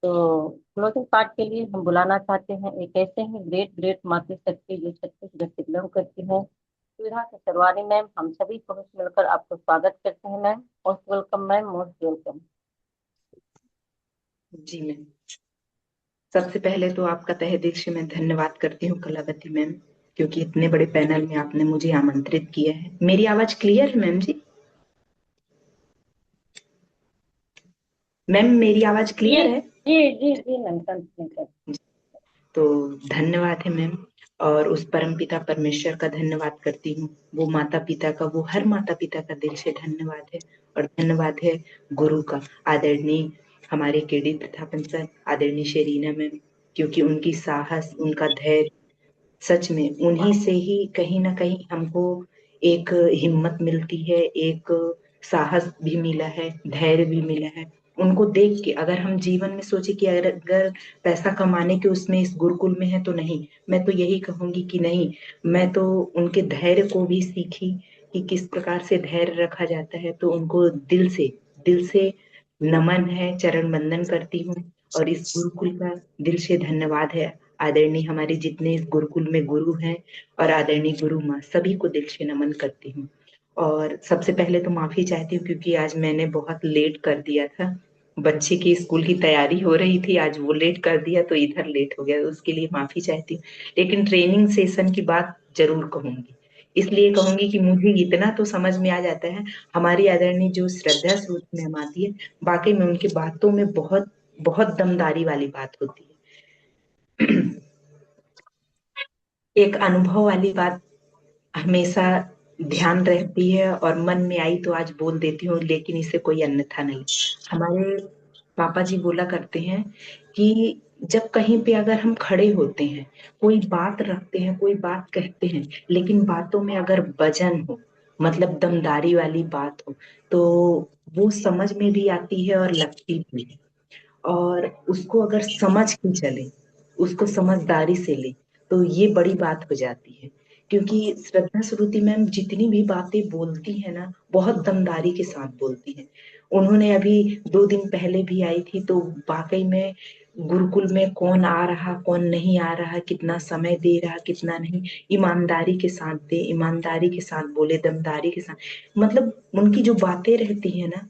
तो क्लोजिंग पार्ट के लिए हम बुलाना चाहते हैं एक ऐसे ही ग्रेट ग्रेट मातृशक्ति जो छत्तीसगढ़ से बिलोंग करती है, सुधा के सरवानी मैम। हम सभी पुरुष मिलकर आपको स्वागत करते हैं ma'am, most welcome ma'am, most welcome. जी मैम, सबसे पहले तो आपका तहे दिल से मैं धन्यवाद करती हूँ कलावती मैम, क्योंकि इतने बड़े पैनल में आपने मुझे आमंत्रित किया है। मेरी आवाज क्लियर है मैम जी? मैम मेरी आवाज क्लियर है? जी जी जी मैम, कंटिन्यू कर। तो धन्यवाद है मैम, और उस परम पिता परमेश्वर का धन्यवाद करती हूँ, वो माता पिता का, वो हर माता पिता का दिल से धन्यवाद है। और धन्यवाद है गुरु का, आदरणीय हमारे केडी प्रतापन सर, आदरणीय शेरीना मैम, क्योंकि उनकी साहस, उनका धैर्य, सच में उन्हीं से ही कहीं ना कहीं हमको एक हिम्मत मिलती है, एक साहस भी मिला है, धैर्य भी मिला है। उनको देख के अगर हम जीवन में सोचे कि अगर पैसा कमाने के उसमें इस गुरुकुल में है तो नहीं, मैं तो यही कहूंगी कि नहीं। मैं तो उनके धैर्य को भी सीखी कि किस प्रकार से धैर्य रखा जाता है, तो उनको दिल से नमन है, चरण वंदन करती हूँ। और इस गुरुकुल का दिल से धन्यवाद है। आदरणीय हमारे जितने इस गुरुकुल में गुरु हैं और आदरणीय गुरु माँ, सभी को दिल से नमन करती हूँ। और सबसे पहले तो माफी चाहती हूँ क्योंकि आज मैंने बहुत लेट कर दिया था। बच्चे की स्कूल की तैयारी हो रही थी, आज वो लेट कर दिया तो इधर लेट हो गया, उसके लिए माफी चाहती हूँ। लेकिन ट्रेनिंग सेशन की बात जरूर कहूंगी। इसलिए कहूंगी कि मुझे इतना तो समझ में आ जाता है। हमारी आदरणीय जो श्रद्धा स्वरूप मैम आती है, वाकई में उनकी बातों में बहुत बहुत दमदारी वाली बात होती है। एक अनुभव वाली बात हमेशा ध्यान रहती है और मन में आई तो आज बोल देती हूँ, लेकिन इसे कोई अन्यथा नहीं। हमारे पापा जी बोला करते हैं कि जब कहीं पे अगर हम खड़े होते हैं, कोई बात रखते हैं, कोई बात कहते हैं, लेकिन बातों में अगर वजन हो, मतलब दमदारी वाली बात हो, तो वो समझ में भी आती है और लगती भी है। और उसको अगर समझ के चले, उसको समझदारी से ले, तो ये बड़ी बात हो जाती है। क्योंकि श्रद्धा श्रुति मैम जितनी भी बातें बोलती है ना, बहुत दमदारी के साथ बोलती है। उन्होंने अभी 2 दिन पहले भी आई थी, तो वाकई में गुरुकुल में कौन आ रहा कौन नहीं आ रहा, कितना समय दे रहा कितना नहीं, ईमानदारी के साथ दे, ईमानदारी के साथ बोले, दमदारी के साथ, मतलब उनकी जो बातें रहती है ना,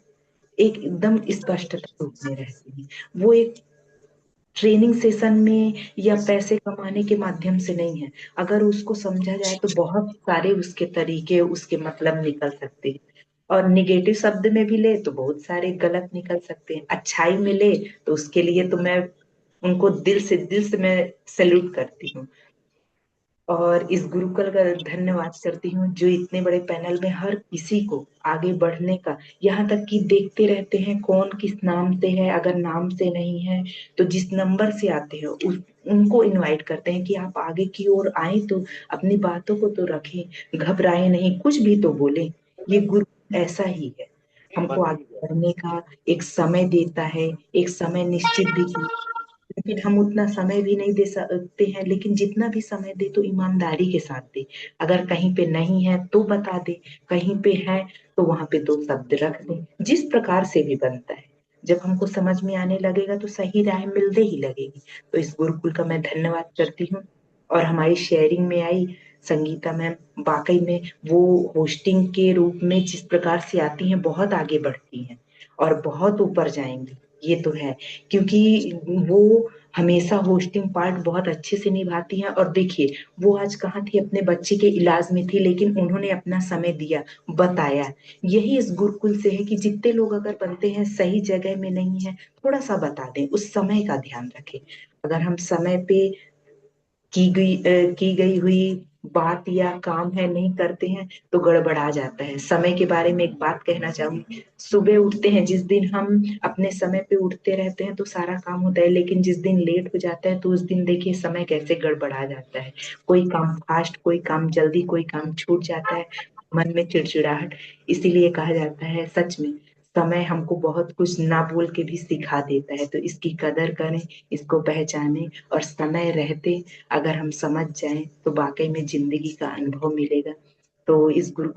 एक एकदम स्पष्टता रूप में रहती है। वो एक ट्रेनिंग सेशन में या पैसे कमाने के माध्यम से नहीं है। अगर उसको समझा जाए तो बहुत सारे उसके तरीके, उसके मतलब निकल सकते हैं। और निगेटिव शब्द में भी ले तो बहुत सारे गलत निकल सकते हैं, अच्छाई में ले तो उसके लिए तो मैं उनको दिल से मैं सैल्यूट करती हूँ। और इस गुरुकुल का धन्यवाद करती हूँ जो इतने बड़े पैनल में हर किसी को आगे बढ़ने का, यहाँ तक कि देखते रहते हैं कौन किस नाम से है, अगर नाम से नहीं है तो जिस नंबर से आते हैं उनको इनवाइट करते हैं कि आप आगे की ओर आए तो अपनी बातों को तो रखें, घबराए नहीं, कुछ भी तो बोले। ये गुरु ऐसा ही है, हमको आगे बढ़ने का एक समय देता है, एक समय निश्चित भी किया, लेकिन हम उतना समय भी नहीं दे सकते हैं, लेकिन जितना भी समय दे तो ईमानदारी के साथ दे। अगर कहीं पे नहीं है तो बता दे, कहीं पे है तो वहां पे 2 शब्द रख दे, जिस प्रकार से भी बनता है। जब हमको समझ में आने लगेगा तो सही राह मिलने ही लगेगी। तो इस गुरुकुल का मैं धन्यवाद करती हूँ। और हमारी शेयरिंग में आई संगीता मैम, वाकई में वो होस्टिंग के रूप में जिस प्रकार से आती हैं, बहुत आगे बढ़ती हैं और बहुत ऊपर जाएंगी, ये तो है। क्योंकि वो हमेशा होस्टिंग पार्ट बहुत अच्छे से निभाती हैं। और देखिए, वो आज कहाँ थी, अपने बच्चे के इलाज में थी, लेकिन उन्होंने अपना समय दिया, बताया। यही इस गुरुकुल से है कि जितने लोग अगर बनते हैं सही जगह में नहीं है, थोड़ा सा बता दें, उस समय का ध्यान रखें। अगर हम समय पे की गई हुई बात या काम है नहीं करते हैं तो गड़बड़ा जाता है। समय के बारे में एक बात कहना चाहूंगी, सुबह उठते हैं, जिस दिन हम अपने समय पे उठते रहते हैं तो सारा काम होता है, लेकिन जिस दिन लेट हो जाता है तो उस दिन देखिए समय कैसे गड़बड़ा जाता है। कोई काम फास्ट, कोई काम जल्दी, कोई काम छूट जाता है, मन में चिड़चिड़ाहट। इसीलिए कहा जाता है, सच में समय हमको बहुत कुछ ना बोल के भी सिखा देता है, तो इसकी कदर करें, इसको पहचानें। और समय रहते अगर हम समझ जाएं तो वाकई में जिंदगी का अनुभव मिलेगा। तो इस गुरु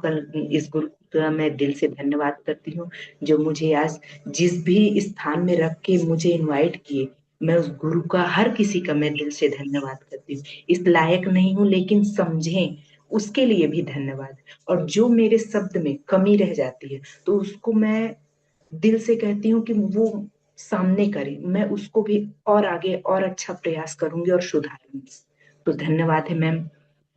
का मैं दिल से धन्यवाद करती हूँ, जो मुझे आज जिस भी स्थान में रख के मुझे इनवाइट किए। मैं उस गुरु का, हर किसी का मैं दिल से धन्यवाद करती हूँ। इस लायक नहीं हूँ लेकिन समझें, उसके लिए भी धन्यवाद। और जो मेरे शब्द में कमी रह जाती है तो उसको मैं दिल से कहती हूँ कि वो सामने करे, मैं उसको भी और आगे और अच्छा प्रयास करूंगी और सुधारूंगी। तो धन्यवाद है मैम।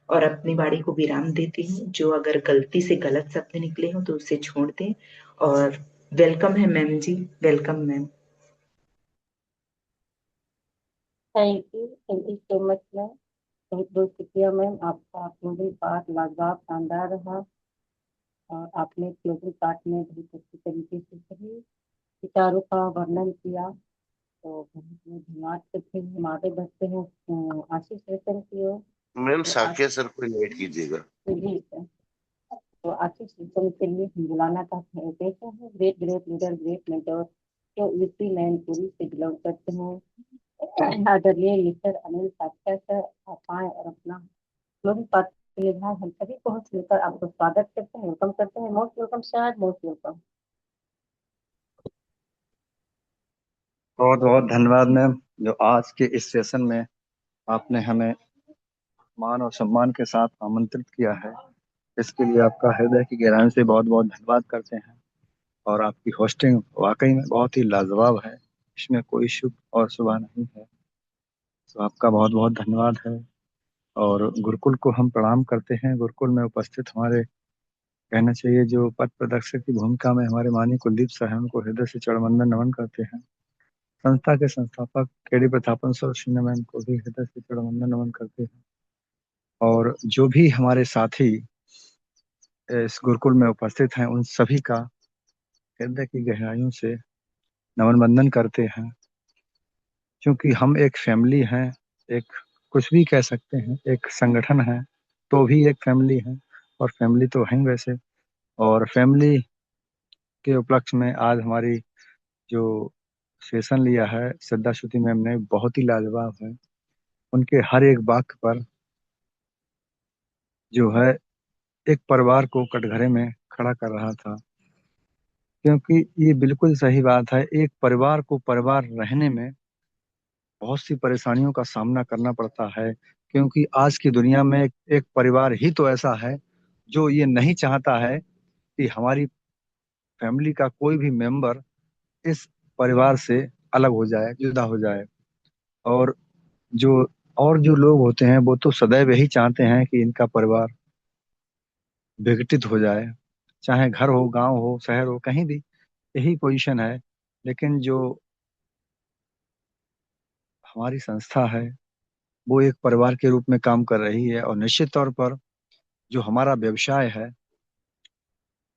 और अपनी वाणी को विराम देती हूँ, जो अगर गलती से गलत शब्द निकले हो तो उसे छोड़ दें। और वेलकम है ma'am ji, welcome ma'am. Thank you so much ma'am. बहुत बहुत शुक्रिया मैम आपका। क्लोजिंग पार्ट लाजवाब शानदार रहा और आपने क्लोजिंग पार्ट में बहुत अच्छी तरीके से सभी विचारों का वर्णन किया। तो बहुत बहुत धन्यवाद। तो फिर हम आगे बढ़ते हैं आशीष रतन की ओर। मैम तो साकिया सर को इनवाइट कीजिएगा। जी सर। तो आशीष रतन के लिए हम बुलाना चाहते हैं, कैसे हैं, great great leader, great mentor, तो यूपी मैनपुरी से बिलोंग करते हैं। आदरणीय मिस्टर अनिल पाठक सर, आप आए और अपना क्लोजिंग पार्ट विभाग हम सभी को होस्ट मिलकर आपको स्वागत करते हैं, वेलकम करते हैं। Most welcome sir, most welcome. बहुत बहुत धन्यवाद मैम, जो आज के इस सेशन में आपने हमें मान और सम्मान के साथ आमंत्रित किया है। इसके लिए आपका हृदय की गहराई से बहुत बहुत धन्यवाद करते हैं। और आपकी होस्टिंग वाकई में बहुत ही लाजवाब है, इसमें कोई शुभ और शुबा नहीं है। तो आपका बहुत बहुत धन्यवाद है। और गुरुकुल को हम प्रणाम करते हैं। गुरुकुल में उपस्थित हमारे, कहना चाहिए, जो पथ प्रदर्शक की भूमिका में हमारे माननीय कुलदीप सर हैं, उनको हृदय से चरणवंदन नमन करते हैं। संस्था के संस्थापक KD Prathapan sir Sinha ma'am को भी हृदय से चरणवंदन नमन करते हैं। और जो भी हमारे साथी इस गुरुकुल में उपस्थित हैं, उन सभी का हृदय की गहराइयों से नमन वंदन करते हैं। क्योंकि हम एक फैमिली हैं, एक कुछ भी कह सकते हैं, एक संगठन है तो भी एक फैमिली है, और फैमिली तो है वैसे। और फैमिली के उपलक्ष्य में आज हमारी जो सेशन लिया है श्रद्धा श्रुति मैम ने, बहुत ही लाजवाब है। उनके हर एक वाक्य पर जो है एक परिवार को कटघरे में खड़ा कर रहा था। क्योंकि ये बिल्कुल सही बात है, एक परिवार को परिवार रहने में बहुत सी परेशानियों का सामना करना पड़ता है। क्योंकि आज की दुनिया में एक परिवार ही तो ऐसा है जो ये नहीं चाहता है कि हमारी फैमिली का कोई भी मेंबर इस परिवार से अलग हो जाए, जुदा हो जाए। और जो जो लोग होते हैं वो तो सदैव यही चाहते हैं कि इनका परिवार विघटित हो जाए, चाहे घर हो, गांव हो, शहर हो, कहीं भी यही पोजीशन है। लेकिन जो हमारी संस्था है वो एक परिवार के रूप में काम कर रही है। और निश्चित तौर पर जो हमारा व्यवसाय है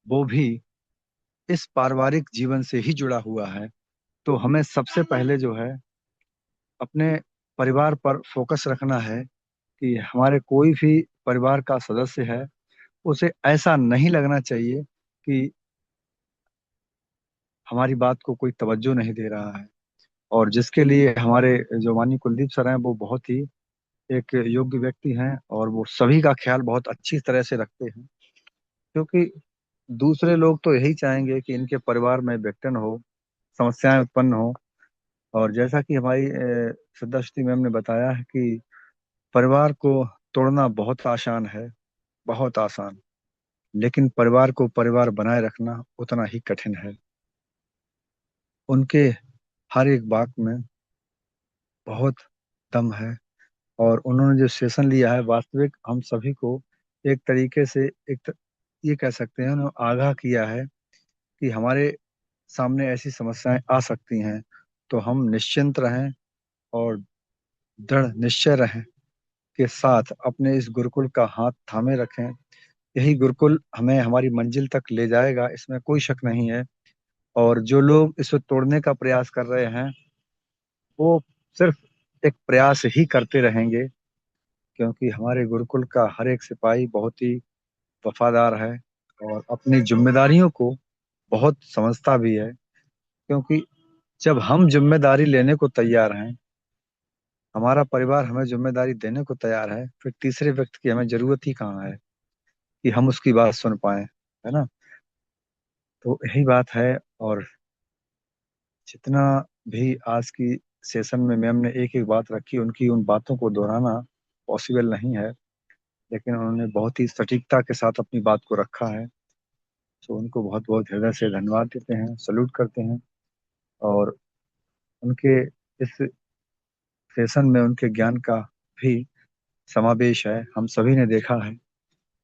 वो भी इस पारिवारिक जीवन से ही जुड़ा हुआ है। तो हमें सबसे पहले जो है अपने परिवार पर फोकस रखना है कि हमारे कोई भी परिवार का सदस्य है, उसे ऐसा नहीं लगना चाहिए कि हमारी बात को कोई तवज्जो नहीं दे रहा है। और जिसके लिए हमारे जो माननीय कुलदीप सर हैं वो बहुत ही एक योग्य व्यक्ति हैं, और वो सभी का ख्याल बहुत अच्छी तरह से रखते हैं। क्योंकि दूसरे लोग तो यही चाहेंगे कि इनके परिवार में विघटन हो, समस्याएं उत्पन्न हो। और जैसा कि हमारी श्रद्धाश्री मैम ने बताया है कि परिवार को तोड़ना बहुत आसान है, बहुत आसान, लेकिन परिवार को परिवार बनाए रखना उतना ही कठिन है। उनके हर एक बात में बहुत दम है। और उन्होंने जो सेशन लिया है, वास्तविक हम सभी को एक तरीके से ये कह सकते हैं, उन्होंने आगाह किया है कि हमारे सामने ऐसी समस्याएं आ सकती हैं, तो हम निश्चिंत रहें और दृढ़ निश्चय रहें के साथ अपने इस गुरुकुल का हाथ थामे रखें। यही गुरुकुल हमें हमारी मंजिल तक ले जाएगा, इसमें कोई शक नहीं है। और जो लोग इसे तोड़ने का प्रयास कर रहे हैं वो सिर्फ एक प्रयास ही करते रहेंगे। क्योंकि हमारे गुरुकुल का हर एक सिपाही बहुत ही वफादार है और अपनी जिम्मेदारियों को बहुत समझता भी है। क्योंकि जब हम जिम्मेदारी लेने को तैयार हैं, हमारा परिवार हमें जिम्मेदारी देने को तैयार है, फिर तीसरे व्यक्ति की हमें जरूरत ही कहाँ है कि हम उसकी बात सुन पाए, है ना। तो यही बात है। और जितना भी आज की सेशन में मैम ने एक एक बात रखी, उनकी उन बातों को दोहराना पॉसिबल नहीं है, लेकिन उन्होंने बहुत ही सटीकता के साथ अपनी बात को रखा है। तो उनको बहुत बहुत हृदय से धन्यवाद देते हैं, सल्यूट करते हैं। और उनके इस सेशन में उनके ज्ञान का भी समावेश है, हम सभी ने देखा है।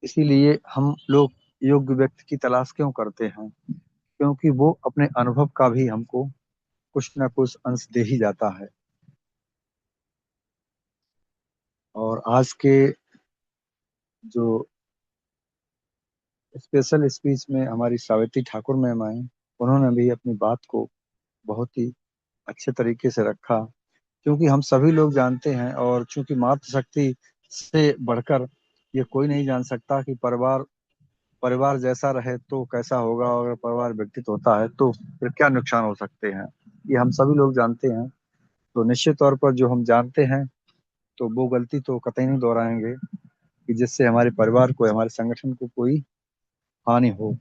इसीलिए हम लोग योग्य व्यक्ति की तलाश क्यों करते हैं? क्योंकि वो अपने अनुभव का भी हमको कुछ ना कुछ अंश दे ही जाता है। और आज के जो स्पेशल स्पीच में हमारी सावित्री ठाकुर मैम आई, उन्होंने भी अपनी बात को बहुत ही अच्छे तरीके से रखा। क्योंकि हम सभी लोग जानते हैं, और चूंकि मातृशक्ति से बढ़कर ये कोई नहीं जान सकता कि परिवार परिवार जैसा रहे तो कैसा होगा, और अगर परिवार विकसित होता है तो फिर क्या नुकसान हो सकते हैं। ये हम सभी लोग जानते हैं। तो निश्चित तौर पर जो हम जानते हैं तो वो गलती तो कतई नहीं दोहराएंगे कि जिससे हमारे परिवार को, हमारे संगठन को कोई हानि हो।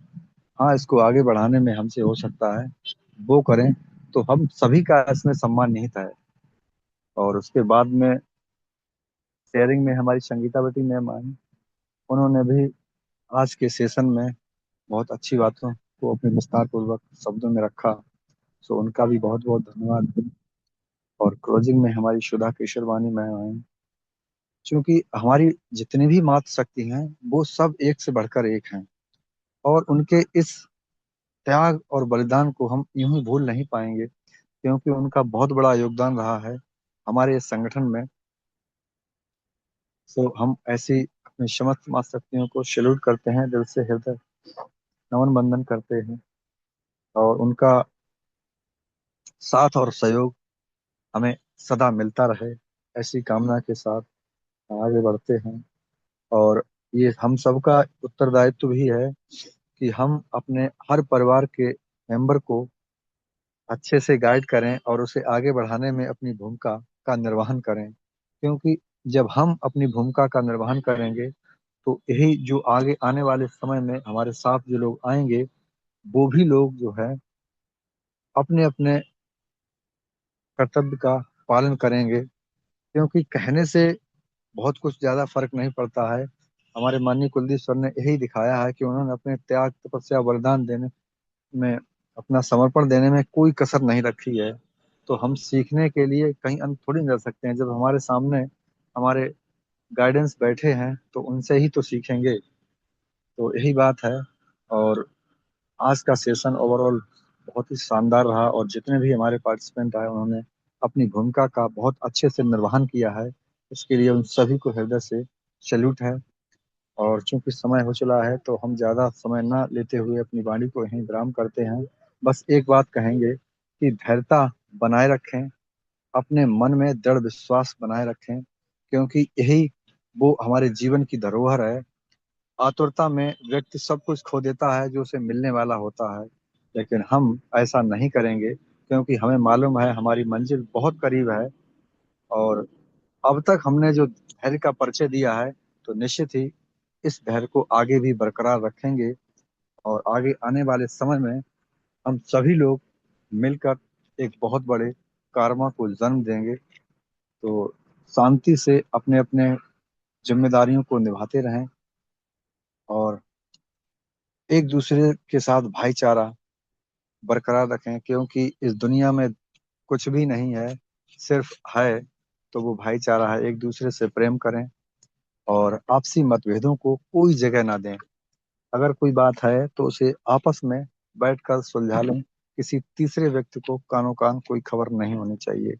हाँ, इसको आगे बढ़ाने में हमसे हो सकता है वो करें, तो हम सभी का इसमें सम्मान निहित है। और उसके बाद में शेयरिंग में हमारी संगीतावती मैम आई, उन्होंने भी आज के सेशन में बहुत अच्छी बातों को अपने विस्तार पूर्वक शब्दों में रखा। सो उनका भी बहुत बहुत धन्यवाद। और क्लोजिंग में हमारी सुधा केशरवानी मैम आई, क्योंकि हमारी जितनी भी मातृ शक्ति हैं वो सब एक से बढ़कर एक हैं, और उनके इस त्याग और बलिदान को हम यूं ही भूल नहीं पाएंगे, क्योंकि उनका बहुत बड़ा योगदान रहा है हमारे इस संगठन में। तो हम ऐसी अपनी समस्त मातृ शक्तियों को सैल्यूट करते हैं, दिल से हृदय नमन बंदन करते हैं, और उनका साथ और सहयोग हमें सदा मिलता रहे, ऐसी कामना के साथ आगे बढ़ते हैं। और ये हम सबका उत्तरदायित्व भी है कि हम अपने हर परिवार के मेंबर को अच्छे से गाइड करें और उसे आगे बढ़ाने में अपनी भूमिका का निर्वहन करें, क्योंकि जब हम अपनी भूमिका का निर्वहन करेंगे तो यही जो आगे आने वाले समय में हमारे साथ जो लोग आएंगे वो भी लोग जो है अपने अपने कर्तव्य का पालन करेंगे, क्योंकि कहने से बहुत कुछ ज्यादा फर्क नहीं पड़ता है। हमारे माननीय कुलदीप सर ने यही दिखाया है कि उन्होंने अपने त्याग, तपस्या, बलिदान देने में, अपना समर्पण देने में कोई कसर नहीं रखी है। तो हम सीखने के लिए कहीं अंत थोड़ी न रह सकते हैं। जब हमारे सामने हमारे गाइडेंस बैठे हैं तो उनसे ही तो सीखेंगे। तो यही बात है। और आज का सेशन ओवरऑल बहुत ही शानदार रहा, और जितने भी हमारे पार्टिसिपेंट आए उन्होंने अपनी भूमिका का बहुत अच्छे से निर्वहन किया है। इसके लिए उन सभी को हृदय से सैल्यूट है। और चूंकि समय हो चला है तो हम ज़्यादा समय ना लेते हुए अपनी वाणी को यहीं विराम करते हैं। बस एक बात कहेंगे कि धैर्यता बनाए रखें, अपने मन में दृढ़ विश्वास बनाए रखें, क्योंकि यही वो हमारे जीवन की धरोहर है। आतुरता में व्यक्ति सब कुछ खो देता है जो उसे मिलने वाला होता है, लेकिन हम ऐसा नहीं करेंगे, क्योंकि हमें मालूम है हमारी मंजिल बहुत करीब है। और अब तक हमने जो धैर्य का परिचय दिया है, तो निश्चित ही इस धैर्य को आगे भी बरकरार रखेंगे, और आगे आने वाले समय में हम सभी लोग मिलकर एक बहुत बड़े कारमा को जन्म देंगे। तो शांति से अपने अपने जिम्मेदारियों को निभाते रहें, और एक दूसरे के साथ भाईचारा बरकरार रखें, क्योंकि इस दुनिया में कुछ भी नहीं है, सिर्फ है तो वो भाईचारा है। एक दूसरे से प्रेम करें और आपसी मतभेदों को कोई जगह ना दें। अगर कोई बात है तो उसे आपस में बैठकर सुलझा लें, किसी तीसरे व्यक्ति को कानो कान कोई खबर नहीं होनी चाहिए।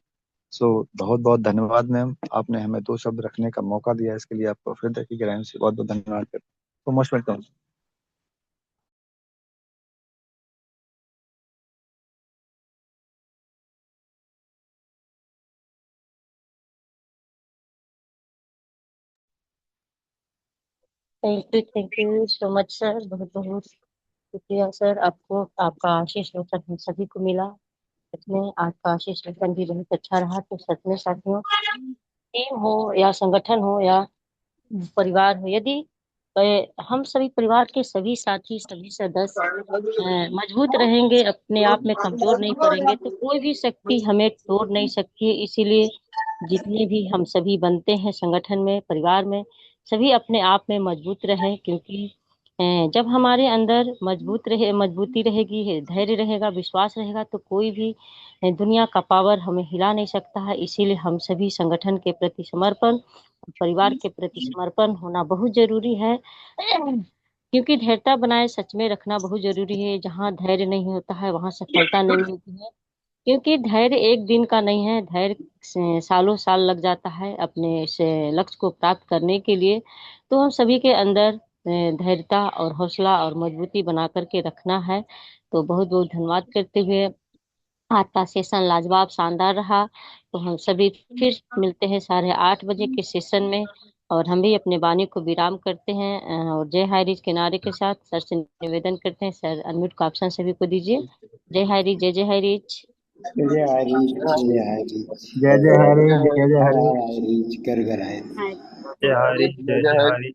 सो बहुत बहुत धन्यवाद मैम, आपने हमें दो शब्द रखने का मौका दिया, इसके लिए आपको हृदय की गहराई से बहुत बहुत धन्यवाद करता हूँ। तो most welcome. Thank you so much sir, बहुत बहुत शुक्रिया सर। आपको आपका आशीष वचन हम सभी को मिला। सच में आपका आशीष वचन भी बहुत अच्छा रहा। तो सच में साथियों, टीम हो या संगठन हो या परिवार हो, यदि हम सभी परिवार के सभी साथी, सभी सदस्य मजबूत रहेंगे, अपने आप में कमजोर नहीं पड़ेंगे, तो कोई भी शक्ति हमें तोड़ नहीं सकती है। इसीलिए जितने भी हम सभी बनते हैं संगठन में, परिवार में, सभी अपने आप में मजबूत रहें, क्योंकि जब हमारे अंदर मजबूती रहेगी, धैर्य रहेगा, विश्वास रहेगा, तो कोई भी दुनिया का पावर हमें हिला नहीं सकता है। इसीलिए हम सभी संगठन के प्रति समर्पण, परिवार के प्रति समर्पण होना बहुत जरूरी है। क्योंकि धैर्यता बनाए सच में रखना बहुत जरूरी है। जहाँ धैर्य नहीं होता है वहां सफलता नहीं मिलती है, क्योंकि धैर्य एक दिन का नहीं है, धैर्य से सालों साल लग जाता है अपने से लक्ष्य को प्राप्त करने के लिए। तो हम सभी के अंदर धैर्यता और हौसला और मजबूती बना करके रखना है। तो बहुत बहुत धन्यवाद करते हुए, आज का सेशन लाजवाब शानदार रहा। तो हम सभी फिर मिलते हैं 8:30 बजे के सेशन में, और हम भी अपने वाणी को विराम करते हैं और जय हाय रिच के नारे के साथ सर से निवेदन करते हैं। सर अनम्यूट का ऑप्शन सभी को दीजिए। जय हाय रिच, जय जय हाय रिच। जय हरीश जय हरीश जय जय हरी, जय जय जय हर हरी। हर हरीश घर घर आए। हाय जय हरी, जय जय जय हरि हरी।